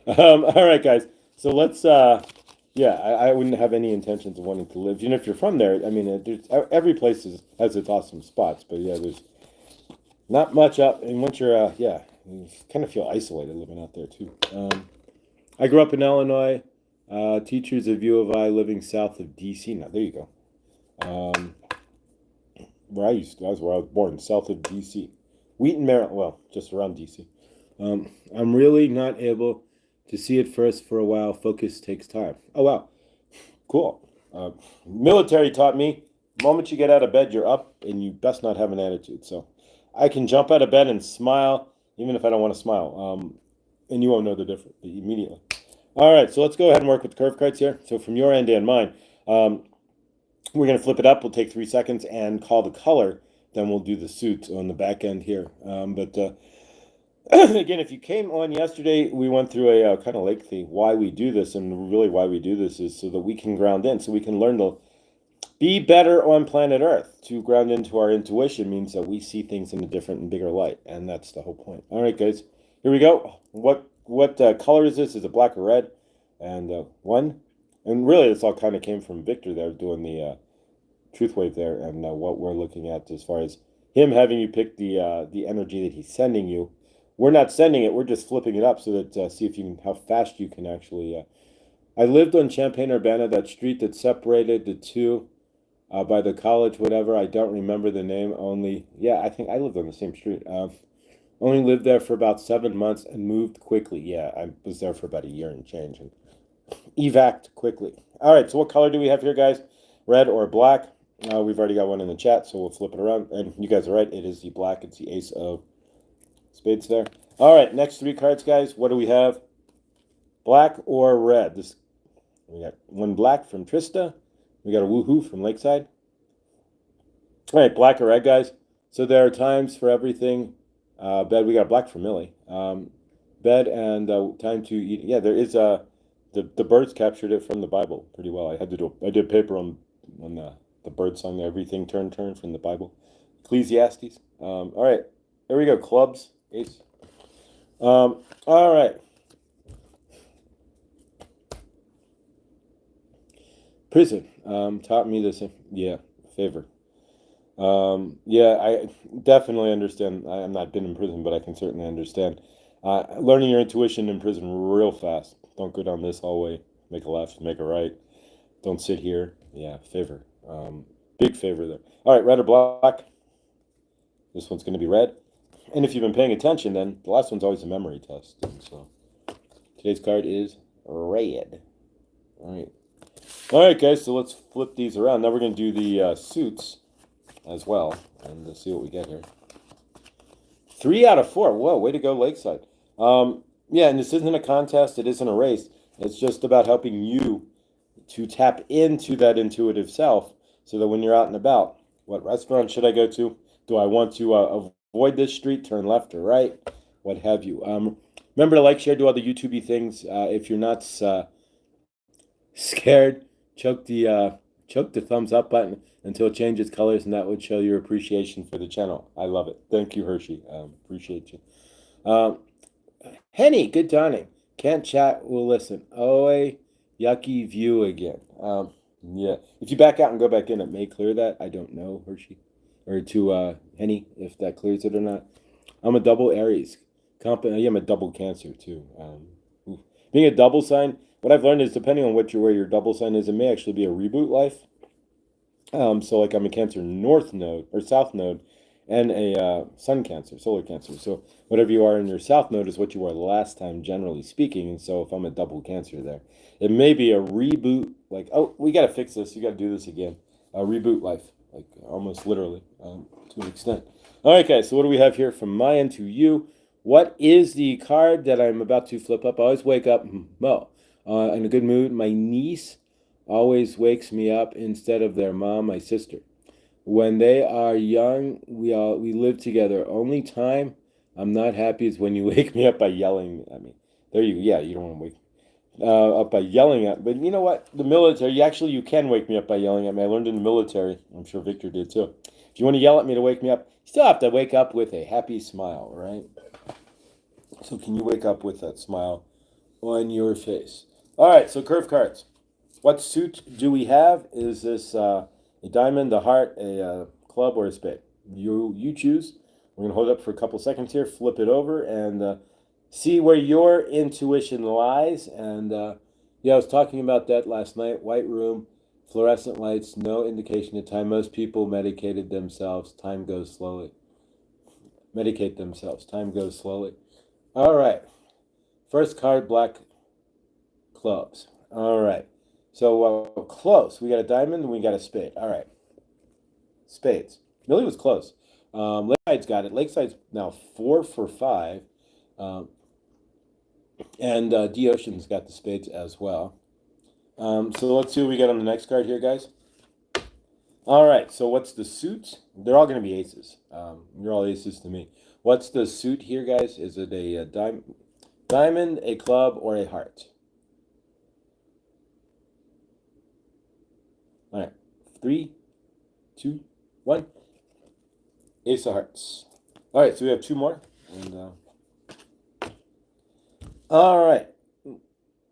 All right, guys. So let's. Yeah, I wouldn't have any intentions of wanting to live. Even if you're from there, I mean, every place has its awesome spots. But yeah, there's not much up. And once you're, yeah, you kind of feel isolated living out there too. I grew up in Illinois. Teachers of U of I living south of DC. Now, there you go. where I used to. That's where I was born, south of D.C. Wheaton, Maryland. Well, just around D.C. I'm really not able to see it first for a while. Focus takes time. Oh, wow. Cool. Military taught me, the moment you get out of bed, you're up, and you best not have an attitude. So I can jump out of bed and smile, even if I don't want to smile. And you won't know the difference immediately. All right, so let's go ahead and work with the curve cards here. So from your end and mine, we're going to flip it up. We'll take 3 seconds and call the color. Then we'll do the suit on the back end here. Again, if you came on yesterday, we went through a kind of lengthy why we do this, and really why we do this is so that we can ground in, so we can learn to be better on planet Earth. To ground into our intuition means that we see things in a different and bigger light, and that's the whole point. All right, guys, here we go. What color is this? Is it black or red? And one, and really, this all kind of came from Victor there doing the truth wave there, and what we're looking at as far as him having you pick the energy that he's sending you. We're not sending it. We're just flipping it up so that see if you can how fast you can actually. I lived on Champaign-Urbana, that street that separated the two by the college, whatever. I don't remember the name. Only I think I lived on the same street. Only lived there for about 7 months and moved quickly. Yeah, I was there for about a year and change and evac'd quickly. All right. So what color do we have here, guys? Red or black? We've already got one in the chat, so we'll flip it around. And you guys are right. It is the black. It's the ace of spades there. All right, next 3 cards, guys. What do we have? Black or red? We got one black from Trista. We got a woohoo from Lakeside. All right, black or red, guys. So there are times for everything. Bed. We got black from Millie. Bed and time to eat. Yeah, there is a. The birds captured it from the Bible pretty well. I did paper on the bird song. Everything turn from the Bible. Ecclesiastes. All right, there we go. Clubs. Ace. All right. Prison taught me this. Yeah, favor. I definitely understand. I'm not been in prison, but I can certainly understand. Learning your intuition in prison real fast. Don't go down this hallway. Make a left, make a right. Don't sit here. Yeah, favor. Big favor there. All right, red or black? This one's going to be red. And if you've been paying attention, then the last one's always a memory test. And so today's card is red. All right, guys. So let's flip these around. Now we're going to do the suits as well, and let's see what we get here. 3 out of 4. Whoa, way to go, Lakeside. And this isn't a contest. It isn't a race. It's just about helping you to tap into that intuitive self, so that when you're out and about, what restaurant should I go to? Do I want to avoid this street, turn left or right, what have you? Remember to like, share, do all the YouTubey things. If you're not scared, choke the thumbs up button until it changes colors, and that would show your appreciation for the channel. I love it. Thank you, Hershey. Appreciate you. Henny, good dawning. Can't chat, we'll listen. Oh, a yucky view again. If you back out and go back in, it may clear that. I don't know, Hershey. Or to Henny, if that clears it or not. I'm a double Aries. I'm a double Cancer, too. Being a double sign, what I've learned is depending on where your double sign is, it may actually be a reboot life. So like I'm a Cancer North node or South node, and a Sun Cancer, Solar Cancer. So whatever you are in your South node is what you were last time, generally speaking. And so if I'm a double Cancer there, it may be a reboot. Like, oh, we got to fix this. You got to do this again. A reboot life, like almost literally to an extent. All right, guys. So what do we have here from my end to you? What is the card that I'm about to flip up? I always wake up in a good mood. My niece always wakes me up instead of their mom, my sister. When they are young, we live together. Only time I'm not happy is when you wake me up by yelling at me. You don't want to wake up by yelling at me. But you know what? The military, you can wake me up by yelling at me. I learned in the military. I'm sure Victor did too. If you want to yell at me to wake me up, you still have to wake up with a happy smile, right? So can you wake up with that smile on your face? All right, so curve cards. What suit do we have? Is this a diamond, a heart, a club, or a spade? You choose. We're going to hold it up for a couple seconds here, flip it over, and see where your intuition lies. And I was talking about that last night. White room, Fluorescent lights, no indication of time. Most people medicated themselves. Time goes slowly. Medicate themselves. Time goes slowly. All right. First card, black clubs. All right. So close. We got a diamond and we got a spade. All right. Spades. Millie was close. Lakeside's got it. Lakeside's now 4 for 5. And D Ocean's got the spades as well. So let's see what we get on the next card here, guys. All right, so what's the suit? They're all going to be aces. You're all aces to me. What's the suit here, guys? Is it a diamond, a club, or a heart? All right, 3, 2, 1. Ace of hearts. All right, so we have 2 more. And all right.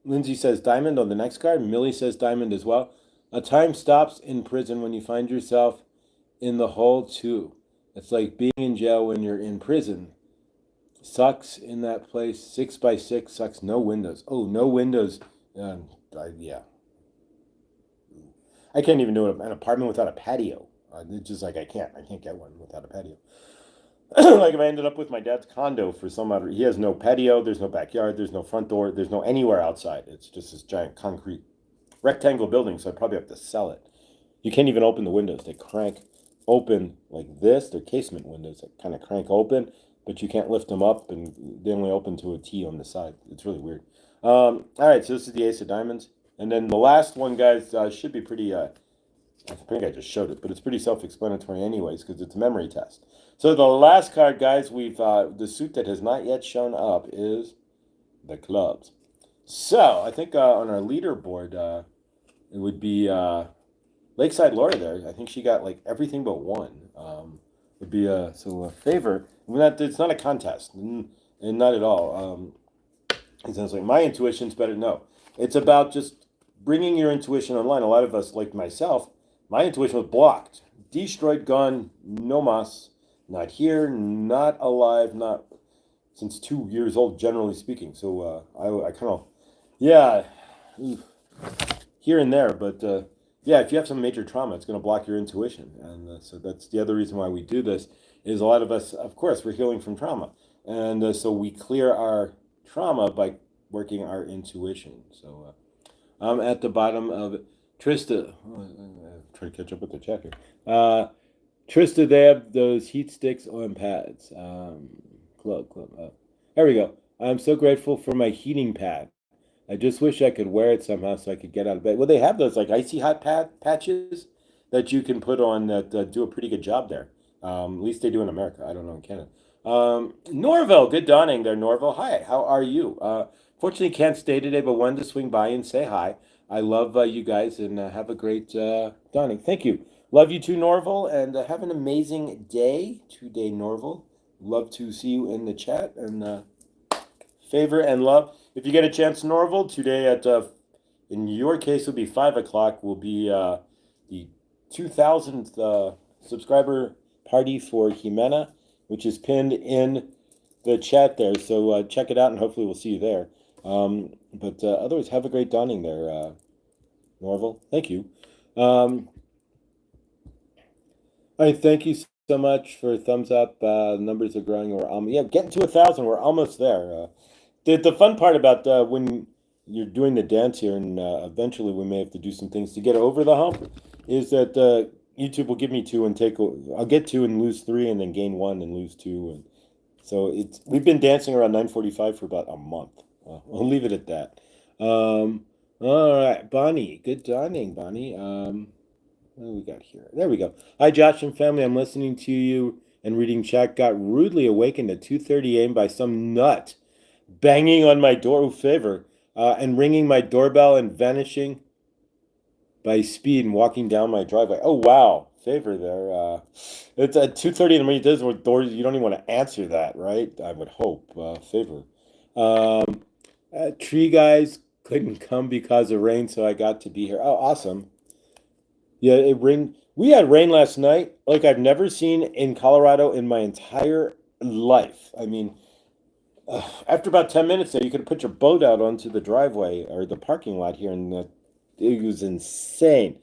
Lindsay says diamond on the next card. Millie says diamond as well. A time stops in prison when you find yourself in the hole too. It's like being in jail when you're in prison. Sucks in that place. 6 by 6 sucks. No windows. Oh, no windows. Yeah. I can't even do an apartment without a patio. It's just like I can't get one without a patio. Like if I ended up with my dad's condo for some other, he has no patio, there's no backyard, there's no front door, there's no anywhere outside. It's just this giant concrete rectangle building, so I'd probably have to sell it. You can't even open the windows. They crank open like this. They're casement windows that kind of crank open, but you can't lift them up, and they only open to a T on the side. It's really weird. All right, so this is the ace of diamonds. And then the last one, guys, should be pretty, I think I just showed it, but it's pretty self-explanatory anyways, because it's a memory test. So the last card, guys, the suit that has not yet shown up is the clubs. So I think on our leaderboard, it would be Lakeside Laura there. I think she got like everything but 1. Would be a favor. It's not a contest, and not at all. It sounds like my intuition's better. No, it's about just bringing your intuition online. A lot of us, like myself, my intuition was blocked, destroyed, gone, no mas, not here, not alive, not since 2 years old, generally speaking. So I kind of, yeah, here and there, but yeah, if you have some major trauma, it's going to block your intuition, and so that's the other reason why we do this. Is a lot of us, of course, we're healing from trauma, and so we clear our trauma by working our intuition. So I'm at the bottom of Trista. I'm trying to catch up with the chat here. Trista, they have those heat sticks on pads. Club. There we go. I'm so grateful for my heating pad. I just wish I could wear it somehow so I could get out of bed. Well, they have those like icy hot patches that you can put on that do a pretty good job there. At least they do in America. I don't know in Canada. Norville, good dawning there, Norville. Hi, how are you? Fortunately, can't stay today, but wanted to swing by and say hi. I love you guys, and have a great dawning. Thank you. Love you too, Norville, and have an amazing day today, Norville. Love to see you in the chat, and favor and love. If you get a chance, Norville, today at, in your case, will be 5 o'clock, will be the 2,000th subscriber party for Jimena, which is pinned in the chat there. So check it out, and hopefully we'll see you there. But otherwise, have a great dawning there, Norville. Thank you. I thank you so much for a thumbs up. Numbers are growing. We're getting to 1,000. We're almost there. The fun part about when you're doing the dance here, and eventually we may have to do some things to get over the hump, is that YouTube will give me 2 and I'll get 2 and lose 3, and then gain 1 and lose 2, and so we've been dancing around 9:45 for about a month. I'll leave it at that. All right, Bonnie, good dawning, Bonnie. What do we got here? There we go. Hi, Josh and family. I'm listening to you and reading chat. Got rudely awakened at 2:30 a.m. by some nut banging on my door, favor, and ringing my doorbell and vanishing by speed and walking down my driveway. Oh, wow. Favor there. It's at 2:30 in the morning. There's door. You don't even want to answer that, right? I would hope. Favor. Tree guys couldn't come because of rain, so I got to be here. Oh, awesome. Yeah, it rained. We had rain last night like I've never seen in Colorado in my entire life. I mean, after about 10 minutes there, you could put your boat out onto the driveway or the parking lot here, and it was insane.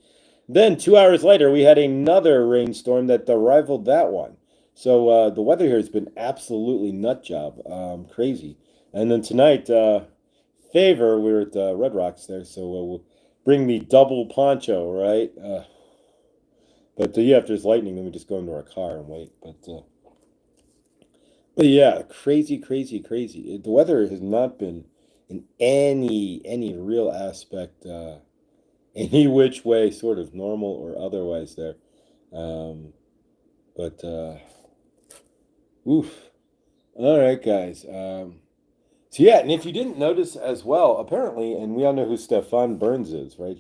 Then 2 hours later, we had another rainstorm that rivaled that one. So the weather here has been absolutely nut job, crazy. And then tonight, favor, we were at Red Rocks there, so we'll bring the double poncho, right? But yeah, if there's lightning, then we just go into our car and wait. But yeah, crazy, crazy, crazy. The weather has not been in any real aspect, any which way, sort of normal or otherwise there. Um, but oof. All right, guys. So yeah, and if you didn't notice as well, apparently, and we all know who Stefan Burns is, right?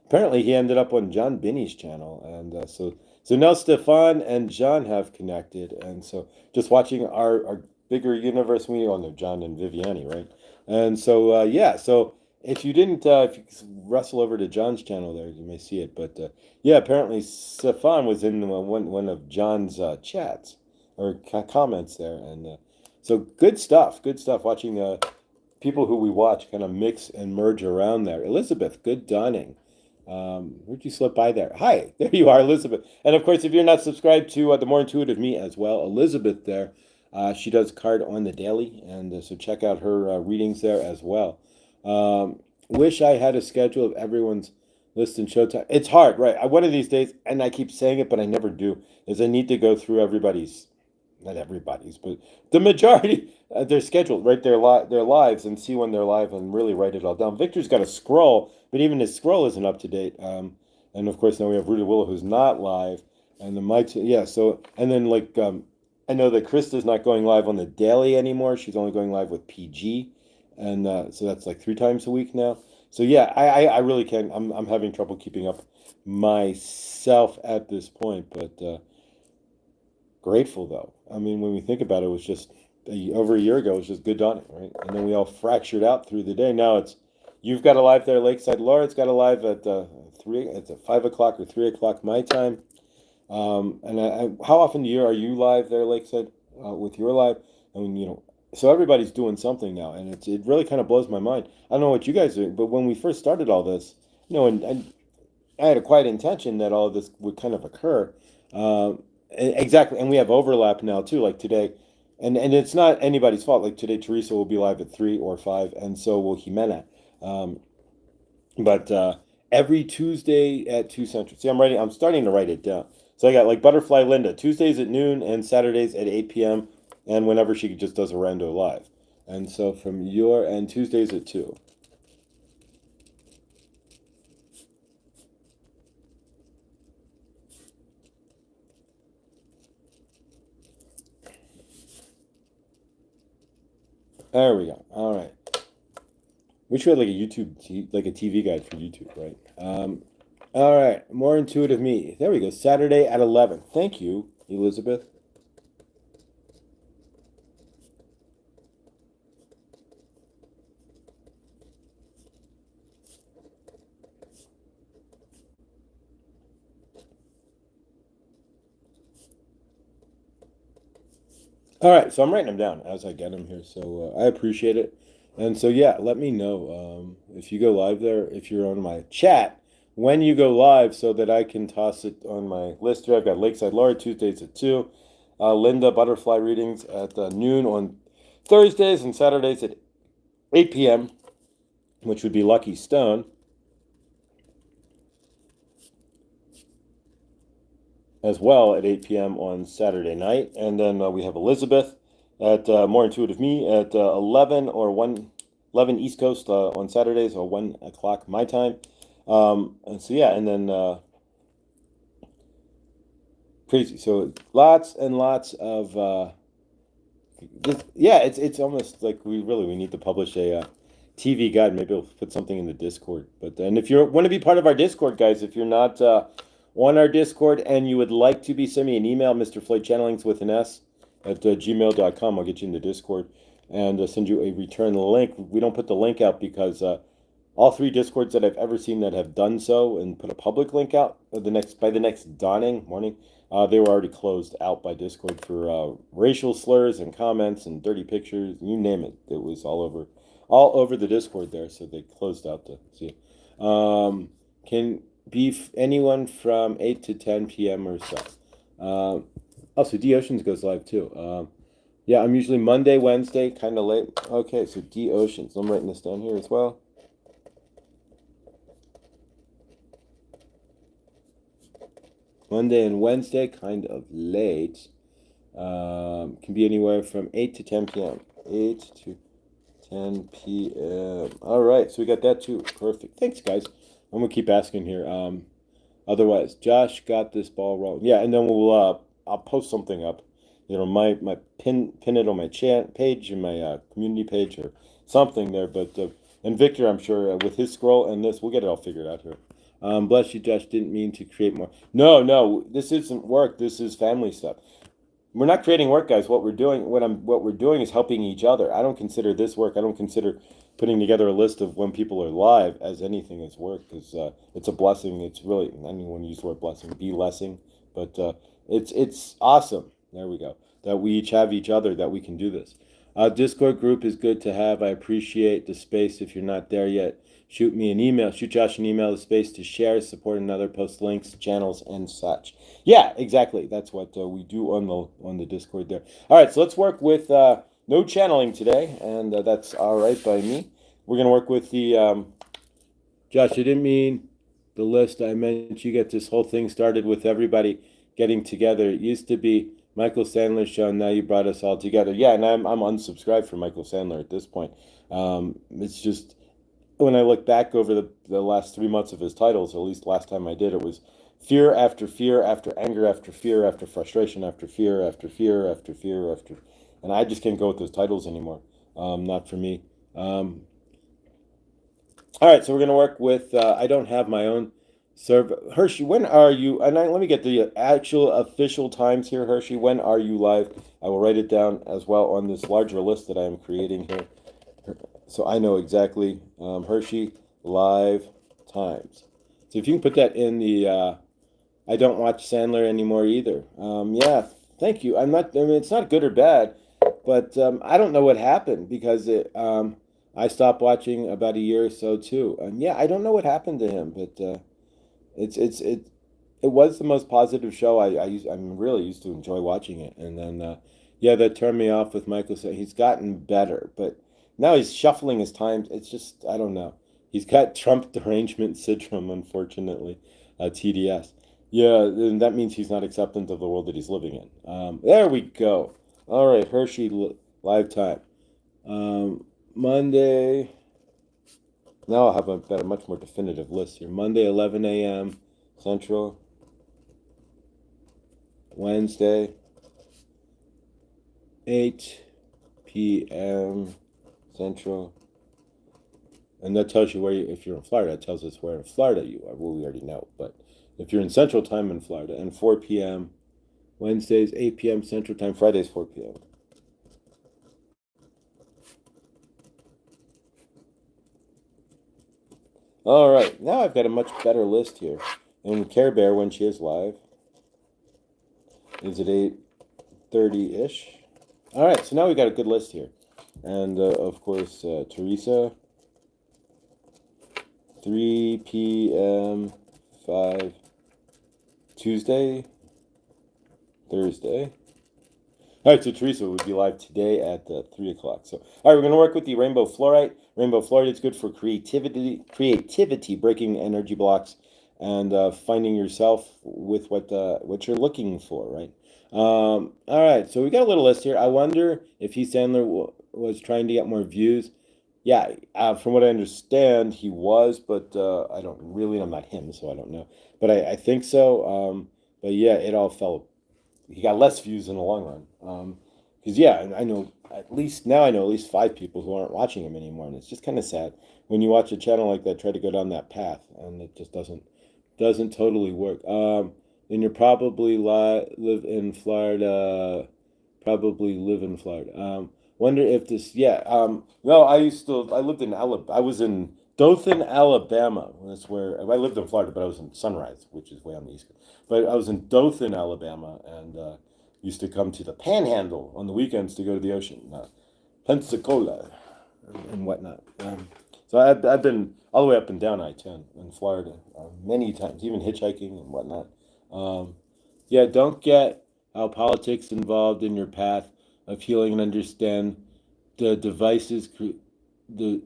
Apparently he ended up on John Binney's channel, and so now Stefan and John have connected, and so just watching our bigger universe, we all know John and Viviani, right? And so yeah, so if you wrestle over to John's channel there, you may see it, but yeah, apparently Stefan was in one of John's chats or comments there, and so good stuff. Good stuff. Watching people who we watch kind of mix and merge around there. Elizabeth, good dawning. Where'd you slip by there? Hi, there you are, Elizabeth. And of course, if you're not subscribed to the More Intuitive Me as well, Elizabeth there, she does card on the daily, and so check out her readings there as well. Wish I had a schedule of everyone's list and showtime. It's hard, right? One of these days, and I keep saying it, but I never do, is I need to go through everybody's, not everybody's, but the majority, their schedule, right? Their lives, and see when they're live and really write it all down. Victor's got a scroll, but even his scroll isn't up to date. And of course now we have Rudy Willow who's not live, and then yeah. So and then I know that Krista's not going live on the daily anymore. She's only going live with PG, and so that's like 3 times a week now. So yeah, I really can't. I'm having trouble keeping up myself at this point, but. Grateful though. I mean, when we think about it, it was just over a year ago. It was just good dawning, right? And then we all fractured out through the day. Now it's you've got a live there, Lakeside. Laura's got a live at 3. It's at 5 o'clock or 3 o'clock my time. And how often are you live there, Lakeside, with your live? I mean, so everybody's doing something now, and it really kind of blows my mind. I don't know what you guys are, but when we first started all this, and I had a quiet intention that all of this would kind of occur. Exactly, and we have overlap now too. Like today, and it's not anybody's fault. Like today, Teresa will be live at 3 or 5, and so will Jimena. Um, but every Tuesday at 2 Central. See, I'm starting to write it down. So I got like Butterfly Linda Tuesdays at noon and Saturdays at 8 p.m. and whenever she just does a rando live. And so from and Tuesdays at 2. There we go. All right. We should have like a like a TV guide for YouTube, right? All right. More Intuitive Me. There we go. Saturday at 11. Thank you, Elizabeth. All right, so I'm writing them down as I get them here, so I appreciate it. And so yeah, let me know if you go live there, if you're on my chat, when you go live, so that I can toss it on my list here. I've got Lakeside Laura Tuesdays at 2, Linda Butterfly readings at noon on Thursdays, and Saturdays at 8 p.m., which would be Lucky Stone. As well at 8 p.m. on Saturday night. And then we have Elizabeth at More Intuitive Me at 11 or 11 East Coast on Saturdays, or 1 o'clock my time. And so, yeah, and then crazy. So lots and lots of, yeah, it's almost like we need to publish a TV guide. Maybe we'll put something in the Discord. But and if you want to be part of our Discord, guys, if you're not on our Discord and you would like to be, send me an email, Mr. Floyd Channelings with an S at gmail.com. I'll get you into Discord and send you a return link. We don't put the link out because all 3 Discords that I've ever seen that have done so and put a public link out by the next dawning morning, they were already closed out by Discord for racial slurs and comments and dirty pictures. You name it. It was all over the Discord there, so they closed out the see. anyone from 8 to 10 p.m. or so. Also, D Oceans goes live too. Yeah, I'm usually Monday, Wednesday, kind of late. Okay, so D Oceans. I'm writing this down here as well. Monday and Wednesday, kind of late. Can be anywhere from 8 to 10 p.m. 8 to 10 p.m. All right, so we got that too. Perfect. Thanks, guys. I'm gonna keep asking here. Otherwise, Josh got this ball rolling. Yeah, and then I'll post something up. My pin it on my chat page and my community page or something there. But and Victor, I'm sure with his scroll and this, we'll get it all figured out here. Bless you, Josh. Didn't mean to create more. No, no, this isn't work. This is family stuff. We're not creating work, guys. What we're doing is helping each other. I don't consider this work. I don't consider putting together a list of when people are live as anything as work, because it's a blessing. It's really, anyone use the word blessing, be blessing, but it's awesome. There we go. That we each have each other, that we can do this. Discord group is good to have. I appreciate the space. If you're not there yet, shoot me an email. Shoot Josh an email. The space to share, support another, post links, channels, and such. Yeah, exactly. That's what we do on the Discord there. All right, so let's work with no channeling today, and that's all right by me. We're gonna work with the Josh. I didn't mean the list. I meant you get this whole thing started with everybody getting together. It used to be Michael Sandler's show. Now you brought us all together. Yeah, and I'm unsubscribed from Michael Sandler at this point. It's just when I look back over the last 3 months of his titles, at least last time I did, it was fear after anger after fear after frustration after fear after fear after fear after, and I just can't go with those titles anymore. Not for me. All right, so we're gonna work with. I don't have my own server. Hershey, when are you? And let me get the actual official times here, Hershey. When are you live? I will write it down as well on this larger list that I am creating here, so I know exactly. Hershey live times. So if you can put that in the. I don't watch Sandler anymore either. Yeah, thank you. I'm not. I mean, it's not good or bad, but I don't know what happened because I stopped watching about a year or so too. And yeah, I don't know what happened to him, but it was the most positive show. I'm really used to enjoy watching it, and then yeah, that turned me off with Michael. So he's gotten better, but now he's shuffling his times. It's just I don't know. He's got Trump derangement syndrome, unfortunately, TDS. Yeah, and that means he's not acceptant of the world that he's living in. There we go. All right, Hershey live time. Monday. Now I'll have a better, much more definitive list here. Monday, 11 a.m. Central. Wednesday, 8 p.m. Central. And that tells you if you're in Florida, it tells us where in Florida you are. Well, we already know, but if you're in Central Time in Florida, and 4 p.m. Wednesdays, 8 p.m. Central Time, Fridays, 4 p.m. All right, now I've got a much better list here. And Care Bear, when she is live, is at 8:30-ish. All right, so now we've got a good list here. And, of course, Teresa, 3 p.m., 5, Tuesday, Thursday. All right, so Teresa would be live today at 3 o'clock. So, all right, we're going to work with the Rainbow Fluorite. Rainbow Fluorite is good for creativity, breaking energy blocks, and finding yourself with what you're looking for, right? All right, so we got a little list here. I wonder if Heath Sandler was trying to get more views. Yeah, from what I understand, he was, but I don't really. I'm not him, so I don't know. But I think so. But yeah, it all fell. He got less views in the long run. Because yeah, I know at least now I know at least 5 people who aren't watching him anymore, and it's just kind of sad when you watch a channel like that try to go down that path, and it just doesn't totally work. And you probably live in Florida. Probably live in Florida. Wonder if this. Yeah. No, I lived in Alabama. I was in Dothan, Alabama. That's where I lived in Florida, but I was in Sunrise, which is way on the east coast. But I was in Dothan, Alabama, and used to come to the Panhandle on the weekends to go to the ocean, Pensacola, and whatnot. So I've been all the way up and down I-10 in Florida many times, even hitchhiking and whatnot. Um, yeah, don't get how politics involved in your path of healing and understand the devices the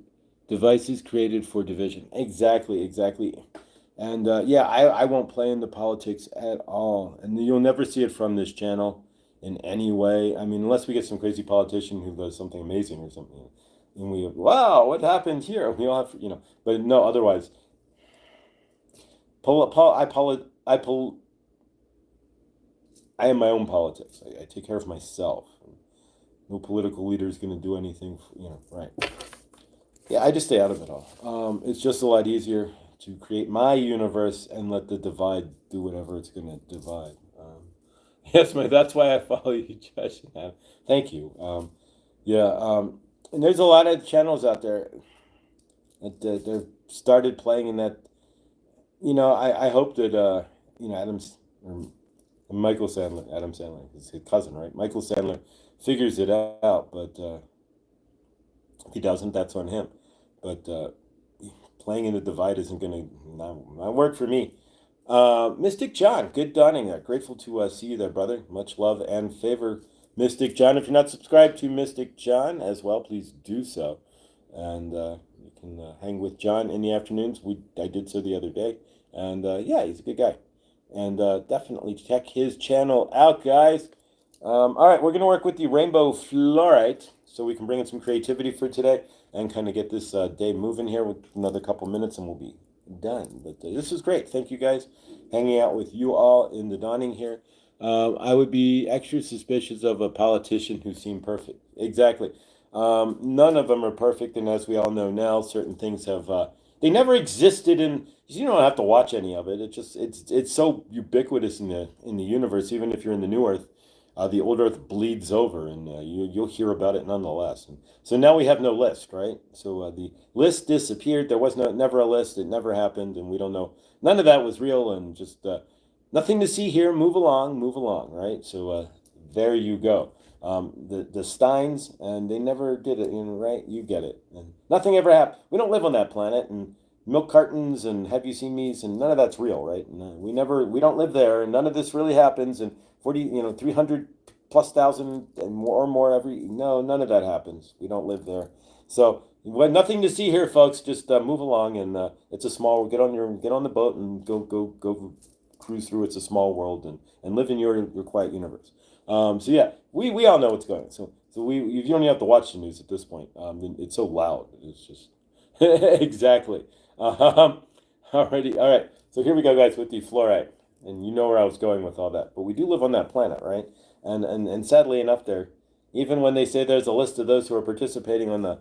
devices created for division. Exactly, exactly. And yeah, I won't play into politics at all, and you'll never see it from this channel in any way. I mean, unless we get some crazy politician who does something amazing or something, and we wow, what happened here? We all have, but no, otherwise, I am my own politics. I take care of myself. No political leader is going to do anything, right? Yeah, I just stay out of it all. It's just a lot easier to create my universe and let the divide do whatever it's going to divide. Yes, man, that's why I follow you, Josh. Thank you. Yeah, and there's a lot of channels out there that they've started playing in that. I hope that Adam's or Michael Sandler, Adam Sandler, his cousin, right? Michael Sandler figures it out, but if he doesn't, that's on him. But playing in the divide isn't going to not work for me. Mystic John, good dawning there. Grateful to see you there, brother. Much love and favor, Mystic John. If you're not subscribed to Mystic John as well, please do so. And you can hang with John in the afternoons. I did so the other day. And yeah, he's a good guy. And definitely check his channel out, guys. All right, we're going to work with the rainbow fluorite so we can bring in some creativity for today and kind of get this day moving here with another couple minutes and we'll be done. But this is great. Thank you guys hanging out with you all in the dawning here. I would be extra suspicious of a politician who seemed perfect. Exactly. None of them are perfect, and as we all know now, certain things have they never existed in. You don't have to watch any of it. It's so ubiquitous in the universe. Even if you're in the new Earth, the old Earth bleeds over, and you'll hear about it nonetheless. And so now we have no list, right? So the list disappeared. There was never a list. It never happened, and we don't know. None of that was real, and just nothing to see here. Move along, right? So there you go. The Steins, and they never did it, right? You get it. And nothing ever happened. We don't live on that planet, and milk cartons and have you seen me's and none of that's real, right? And, we don't live there, and none of this really happens. And 300 plus thousand and more every, no, none of that happens. We don't live there. So nothing to see here, folks. Just move along, and it's a small. Get on the boat and go cruise through. It's a small world, and live in your quiet universe. So yeah, we all know what's going on. So you don't even have to watch the news at this point. It's so loud. It's just exactly. Alrighty, all right. So here we go, guys, with the fluorite, and you know where I was going with all that. But we do live on that planet, right? And sadly enough, even when they say there's a list of those who are participating on that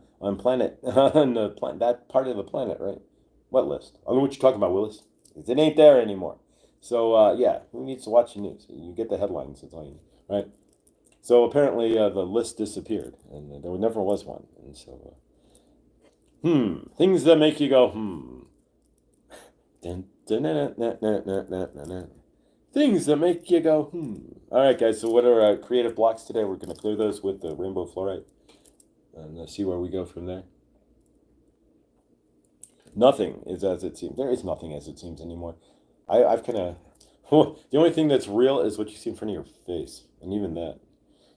part of the planet, right? What list? I don't know what you're talking about, Willis. It ain't there anymore. So yeah, who needs to watch the news? You get the headlines. That's all you need, right? So apparently the list disappeared, and there never was one. And so, things that make you go, Dun, dun, dun, dun, dun, dun, dun, dun, dun. Things that make you go, All right, guys, so what are our creative blocks today? We're going to clear those with the rainbow fluorite and see where we go from there. Nothing is as it seems. There is nothing as it seems anymore. I've kind of... the only thing that's real is what you see in front of your face. And even that.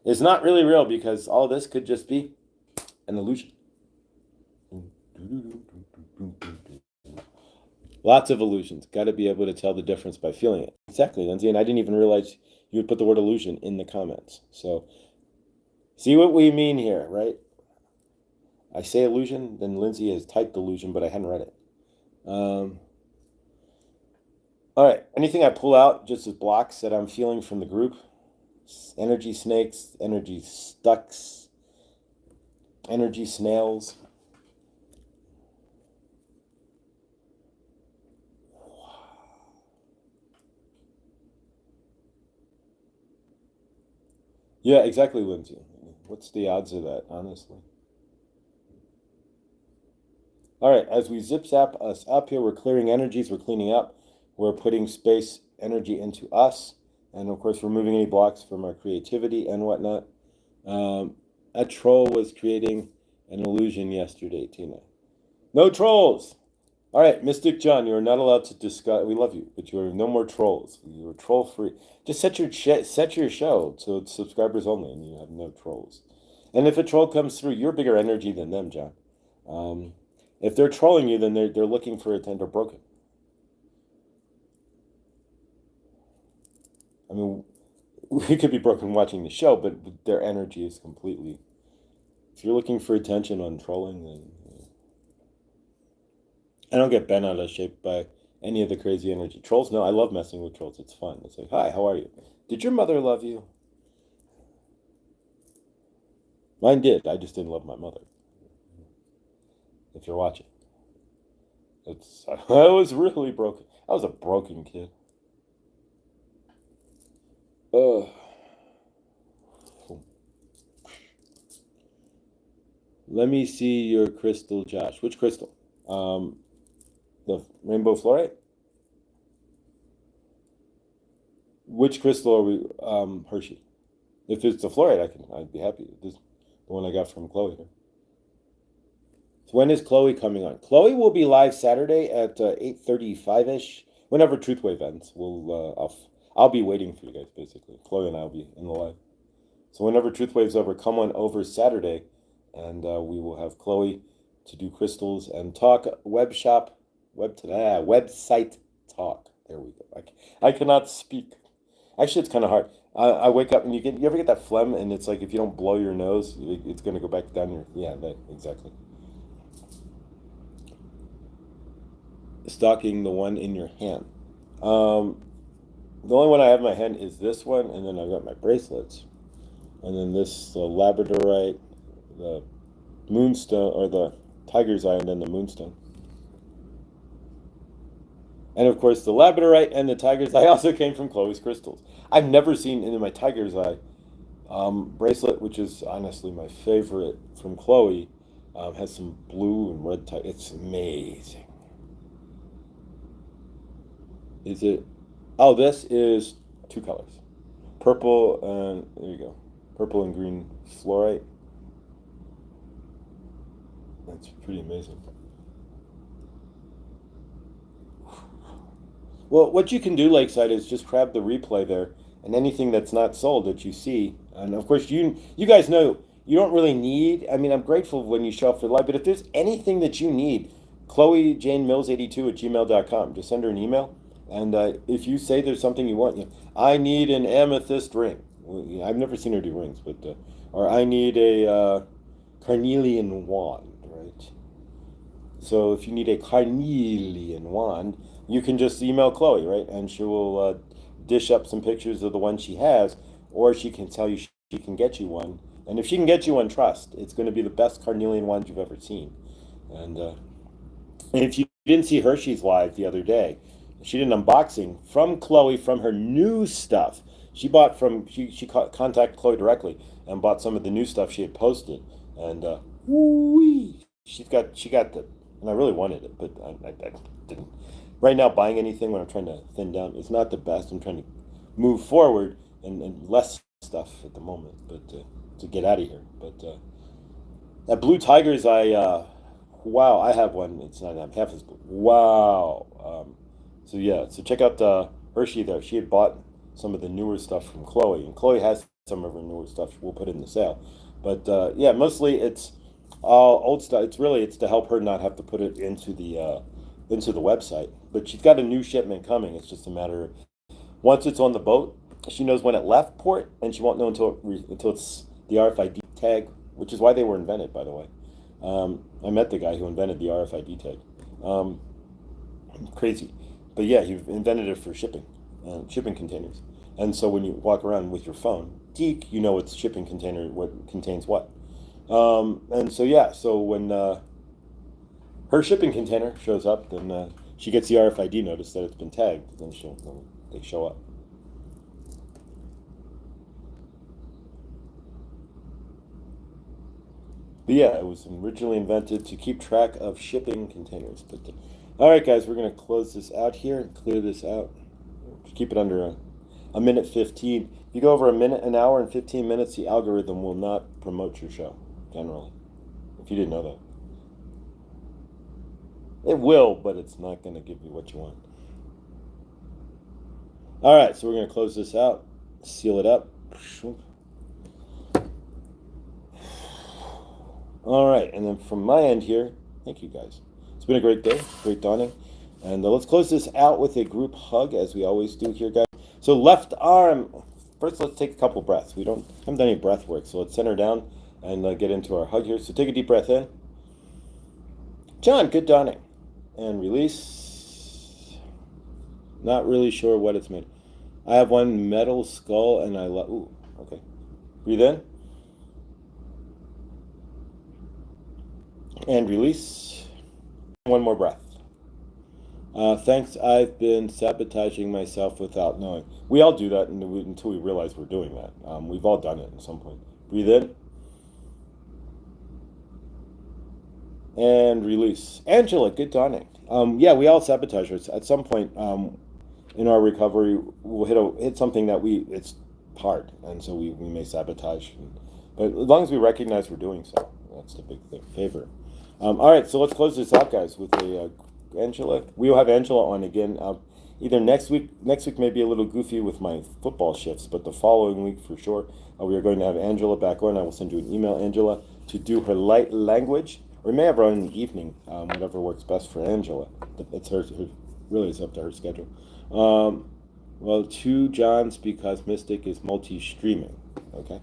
It's not really real because all this could just be an illusion. Lots of illusions. Got to be able to tell the difference by feeling it. Exactly, Lindsay. And I didn't even realize you would put the word illusion in the comments. So, see what we mean here, right? I say illusion, then Lindsay has typed illusion, but I hadn't read it. All right. Anything I pull out just as blocks that I'm feeling from the group? Energy snakes, energy stucks, energy snails. Yeah, exactly, Lindsay. What's the odds of that, honestly? All right, as we zip zap us up here, we're clearing energies, we're cleaning up, we're putting space energy into us, and of course, removing any blocks from our creativity and whatnot. A troll was creating an illusion yesterday, Tina. No trolls. All right, Mystic John, you are not allowed to discuss. We love you, but you are no more trolls. You are troll free. Just set your show so it's subscribers only, and you have no trolls. And if a troll comes through, you're bigger energy than them, John. Um, if they're trolling you, then they're looking for a tender broken. I mean, we could be broken watching the show, but their energy is completely. If you're looking for attention on trolling, then I don't get bent out of shape by any of the crazy energy. Trolls, no, I love messing with trolls. It's fun. It's like, hi, how are you? Did your mother love you? Mine did. I just didn't love my mother. If you're watching, it's I was really broken. I was a broken kid. Uh, let me see your crystal, Josh. Which crystal? The rainbow fluorite? Which crystal are we, Hershey? If it's the fluorite, I'd be happy. This, the one I got from Chloe here. So when is Chloe coming on? Chloe will be live Saturday at 8:35-ish. Whenever Truthwave ends, I'll be waiting for you guys, basically. Chloe and I will be in the live. So whenever Truthwave's over, come on over Saturday, and we will have Chloe to do crystals and talk website talk. There we go. I cannot speak. Actually, it's kind of hard. I wake up and you ever get that phlegm and it's like if you don't blow your nose, it's gonna go back down your exactly. Stocking the one in your hand. The only one I have in my hand is this one, and then I've got my bracelets, and then this the labradorite, the moonstone or the tiger's eye, and then the moonstone. And of course, the labradorite and the tiger's eye also came from Chloe's crystals. I've never seen in my tiger's eye bracelet, which is honestly my favorite from Chloe, has some blue and red tiger. It's amazing. Is it? Oh, this is two colors, purple and there you go, purple and green fluorite. That's pretty amazing. Well, what you can do, Lakeside, is just grab the replay there, and anything that's not sold that you see, and of course you guys know you don't really need. I mean, I'm grateful when you show up for live, but if there's anything that you need, Chloe Jane Mills 82 at gmail.com. Just send her an email, and if you say there's something you want, I need an amethyst ring. Well, I've never seen her do rings, but or I need a carnelian wand, right? So if you need a carnelian wand, you can just email Chloe, right? And she will dish up some pictures of the one she has, or she can tell you she can get you one. And if she can get you one, trust, it's going to be the best carnelian wand you've ever seen. And if you didn't see Hershey's live the other day, she did an unboxing from Chloe from her new stuff. She bought from she contacted Chloe directly and bought some of the new stuff she had posted. And woo-wee, she got the and I really wanted it, but I didn't. Right now, buying anything when I'm trying to thin down is not the best. I'm trying to move forward and less stuff at the moment, but to get out of here. But that blue tiger's wow, I have one. It's not half as blue. Wow. So yeah, so check out Hershey there. She had bought some of the newer stuff from Chloe, and Chloe has some of her newer stuff. We'll put it in the sale, but yeah, mostly it's all old stuff. It's to help her not have to put it into the website. But she's got a new shipment coming. It's just a matter of once it's on the boat, she knows when it left port, and she won't know until it's the RFID tag, which is why they were invented, by the way. I met the guy who invented the RFID tag. Crazy, but yeah, he invented it for shipping containers. And so when you walk around with your phone, geek, you know it's shipping container what contains what. And so yeah, so when her shipping container shows up, then she gets the RFID notice that it's been tagged. Then they show up. But yeah, it was originally invented to keep track of shipping containers. But all right, guys, we're gonna close this out here and clear this out. Keep it under a minute 15. If you go over a minute, an hour, and 15 minutes, the algorithm will not promote your show generally. If you didn't know that. It will, but it's not going to give you what you want. All right, so we're going to close this out, seal it up. All right, and then from my end here, thank you guys. It's been a great day, great dawning. And let's close this out with a group hug, as we always do here, guys. So left arm, first let's take a couple breaths. We haven't done any breath work, so let's center down and get into our hug here. So take a deep breath in. John, good dawning. And release. Not really sure what it's made. I have one metal skull and I love, ooh, okay. Breathe in. And release. One more breath. Thanks, I've been sabotaging myself without knowing. We all do that until we realize we're doing that. We've all done it at some point. Breathe in. And release. Angela, good dawning. Yeah, we all sabotage us. At some point in our recovery, we'll hit something that it's hard, and so we may sabotage. But as long as we recognize we're doing so, that's the big thing. Favor. All right, so let's close this out, guys, with a Angela. We will have Angela on again. Either next week. Next week may be a little goofy with my football shifts, but the following week for sure, we are going to have Angela back on. I will send you an email, Angela, to do her light language. We may have her on in the evening, whatever works best for Angela. It's really it's up to her schedule. Well, 2 Johns because Mystic is multi-streaming. Okay.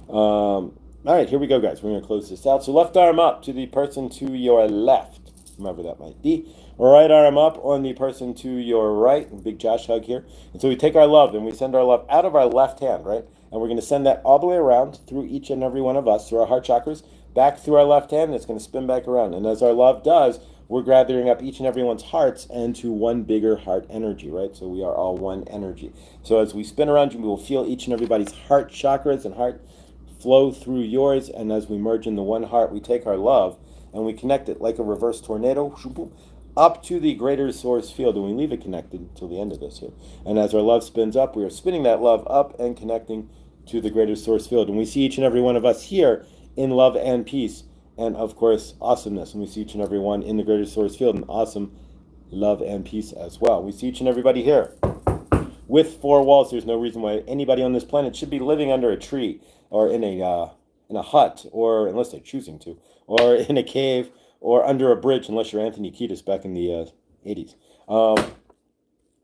All right, here we go, guys. We're going to close this out. So left arm up to the person to your left, whomever that might be. Right arm up on the person to your right. Big Josh hug here. And so we take our love and we send our love out of our left hand, right? And we're going to send that all the way around through each and every one of us, through our heart chakras, back through our left hand, and it's going to spin back around. And as our love does, we're gathering up each and everyone's hearts into one bigger heart energy, right? So we are all one energy. So as we spin around you, we will feel each and everybody's heart chakras and heart flow through yours. And as we merge into one heart, we take our love and we connect it like a reverse tornado up to the greater source field, and we leave it connected until the end of this here. And as our love spins up, we are spinning that love up and connecting to the greater source field. And we see each and every one of us here in love and peace, and of course, awesomeness. And we see each and every one in the greater source field in awesome love and peace as well. We see each and everybody here with 4 walls. There's no reason why anybody on this planet should be living under a tree or in a hut, or unless they're choosing to, or in a cave, or under a bridge, unless you're Anthony Kiedis back in the 80s.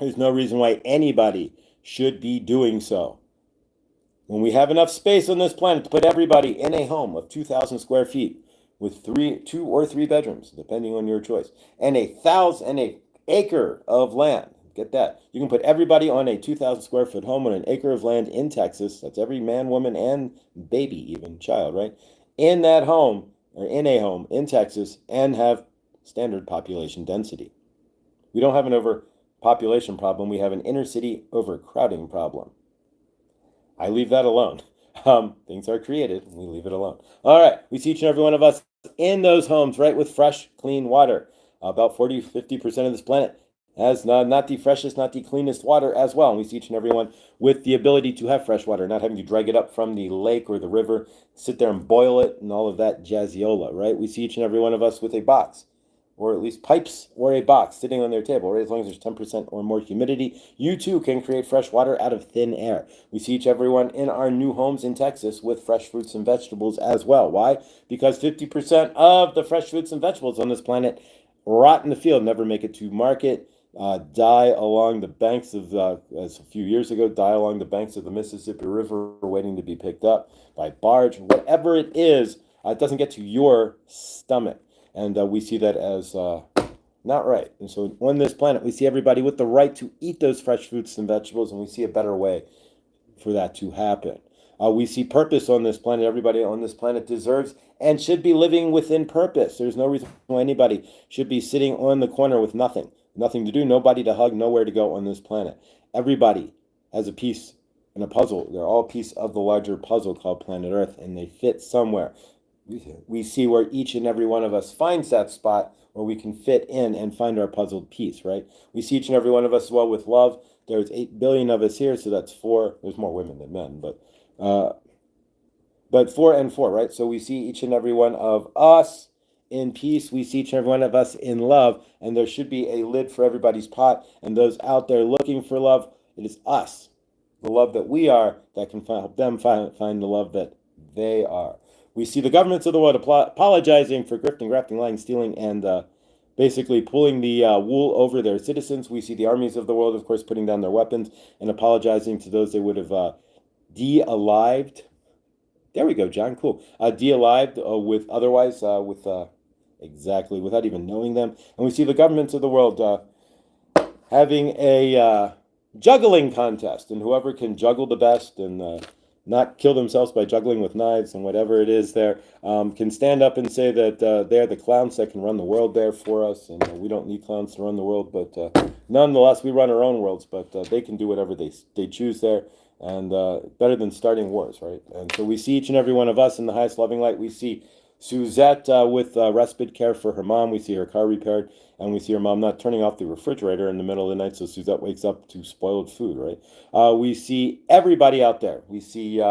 There's no reason why anybody should be doing so. When we have enough space on this planet to put everybody in a home of 2,000 square feet with 2 or 3 bedrooms, depending on your choice, and an acre of land, get that. You can put everybody on a 2,000 square foot home on an acre of land in Texas. That's every man, woman, and baby, even child, right? In that home, or in a home in Texas, and have standard population density. We don't have an overpopulation problem. We have an inner city overcrowding problem. I leave that alone. Things are created, and we leave it alone. All right, we see each and every one of us in those homes, right, with fresh, clean water. About 40-50% of this planet has not the freshest, not the cleanest water as well. And we see each and every one with the ability to have fresh water, not having to drag it up from the lake or the river, sit there and boil it and all of that jazziola, right? We see each and every one of us with a box, or at least pipes or a box sitting on their table, right? As long as there's 10% or more humidity, you too can create fresh water out of thin air. We see each everyone in our new homes in Texas with fresh fruits and vegetables as well. Why? Because 50% of the fresh fruits and vegetables on this planet rot in the field, never make it to market, die along the banks of, as a few years ago, die along the banks of the Mississippi River waiting to be picked up by barge. Whatever it is, it doesn't get to your stomach. And we see that as not right. And so on this planet, we see everybody with the right to eat those fresh fruits and vegetables, and we see a better way for that to happen. We see purpose on this planet. Everybody on this planet deserves and should be living within purpose. There's no reason why anybody should be sitting on the corner with nothing to do, nobody to hug, nowhere to go on this planet. Everybody has a piece in a puzzle. They're all a piece of the larger puzzle called planet Earth, and they fit somewhere. We see where each and every one of us finds that spot where we can fit in and find our puzzled piece, right? We see each and every one of us as well with love. There's 8 billion of us here, so that's 4. There's more women than men, but 4 and 4, right? So we see each and every one of us in peace. We see each and every one of us in love, and there should be a lid for everybody's pot. And those out there looking for love, it is us, the love that we are, that can help them find the love that they are. We see the governments of the world apologizing for grifting, grafting, lying, stealing, and basically pulling the wool over their citizens. We see the armies of the world, of course, putting down their weapons and apologizing to those they would have de-alived. There we go, John. Cool. De-alived with otherwise, with exactly, without even knowing them. And we see the governments of the world having a juggling contest, and whoever can juggle the best and not kill themselves by juggling with knives and whatever it is there, can stand up and say that they're the clowns that can run the world there for us, and we don't need clowns to run the world, but nonetheless, we run our own worlds, but they can do whatever they choose there, and better than starting wars, right? And so we see each and every one of us in the highest loving light. We see Suzette with respite care for her mom. We see her car repaired, and we see her mom not turning off the refrigerator in the middle of the night so Suzette wakes up to spoiled food, right? We see everybody out there. We see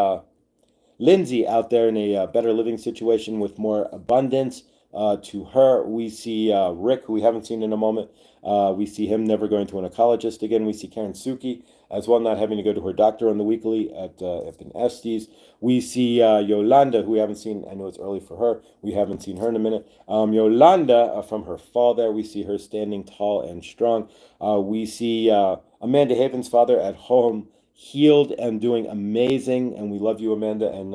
Lindsay out there in a better living situation with more abundance. To her, we see Rick, who we haven't seen in a moment. We see him never going to an oncologist again. We see Karen Suki as well, not having to go to her doctor on the weekly at an Estes. We see Yolanda, who we haven't seen. I know it's early for her. We haven't seen her in a minute. Yolanda, from her fall there, we see her standing tall and strong. We see Amanda Haven's father at home, healed and doing amazing. And we love you, Amanda, and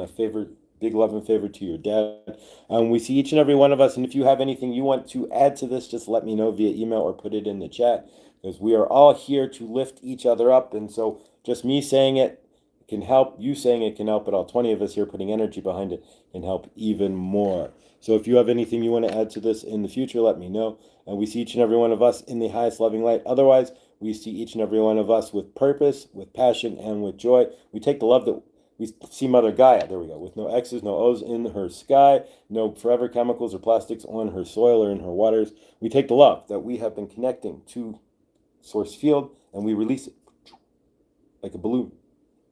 big love and favor to your dad. We see each and every one of us. And if you have anything you want to add to this, just let me know via email or put it in the chat, because we are all here to lift each other up. And so just me saying it can help, you saying it can help, but all 20 of us here putting energy behind it can help even more. So if you have anything you want to add to this in the future, let me know. And we see each and every one of us in the highest loving light. Otherwise, we see each and every one of us with purpose, with passion, and with joy. We take the love that we see Mother Gaia, there we go, with no X's, no O's in her sky, no forever chemicals or plastics on her soil or in her waters. We take the love that we have been connecting to source field, and we release it like a balloon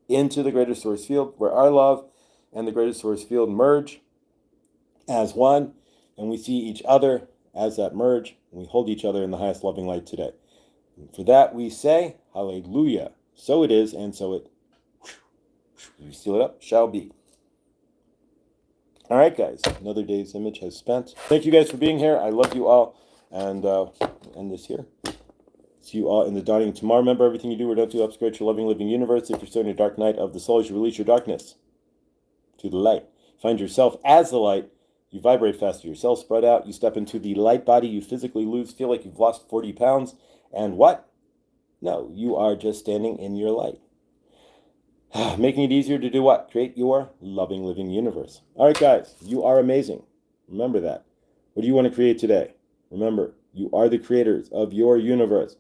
into the greater source field, where our love and the greater source field merge as one, and we see each other as that merge, and we hold each other in the highest loving light today. And for that we say, hallelujah. So it is, and so it, you seal it up, shall be. All right, guys, another day's image has spent. Thank you guys for being here. I love you all, and end this here. See you all in the dawning tomorrow. Remember, everything you do or don't do upgrade your loving, living universe. If you're still in a dark night of the soul, you release your darkness to the light. Find yourself as the light. You vibrate faster. Your cells spread out. You step into the light body. You physically feel like you've lost 40 pounds. And what? No, you are just standing in your light. Making it easier to do what? Create your loving, living universe. All right, guys, you are amazing. Remember that. What do you want to create today? Remember, you are the creators of your universe.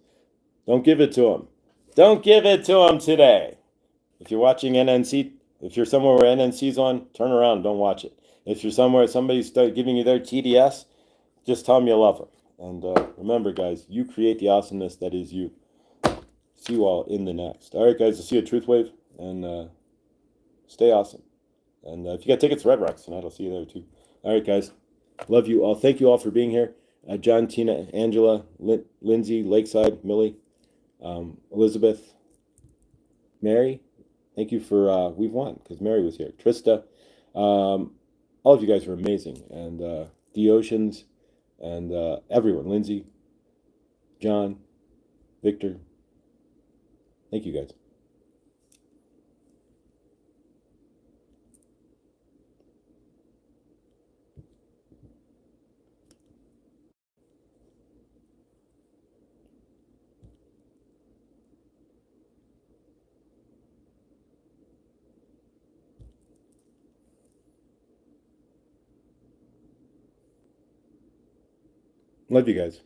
Don't give it to them. Don't give it to them today. If you're watching NNC, if you're somewhere where NNC's on, turn around, don't watch it. If you're somewhere somebody's giving you their TDS, just tell them you love them. And remember, guys, you create the awesomeness that is you. See you all in the next. All right, guys, I'll see you at Truth Wave, and stay awesome. And if you got tickets to Red Rocks tonight, I'll see you there too. All right, guys, love you all. Thank you all for being here. John, Tina, Angela, Lindsay, Lakeside, Millie, Elizabeth, Mary, thank you for, we've won because Mary was here. Trista, all of you guys were amazing. And the Oceans, and everyone, Lindsay, John, Victor, thank you guys. Love you guys.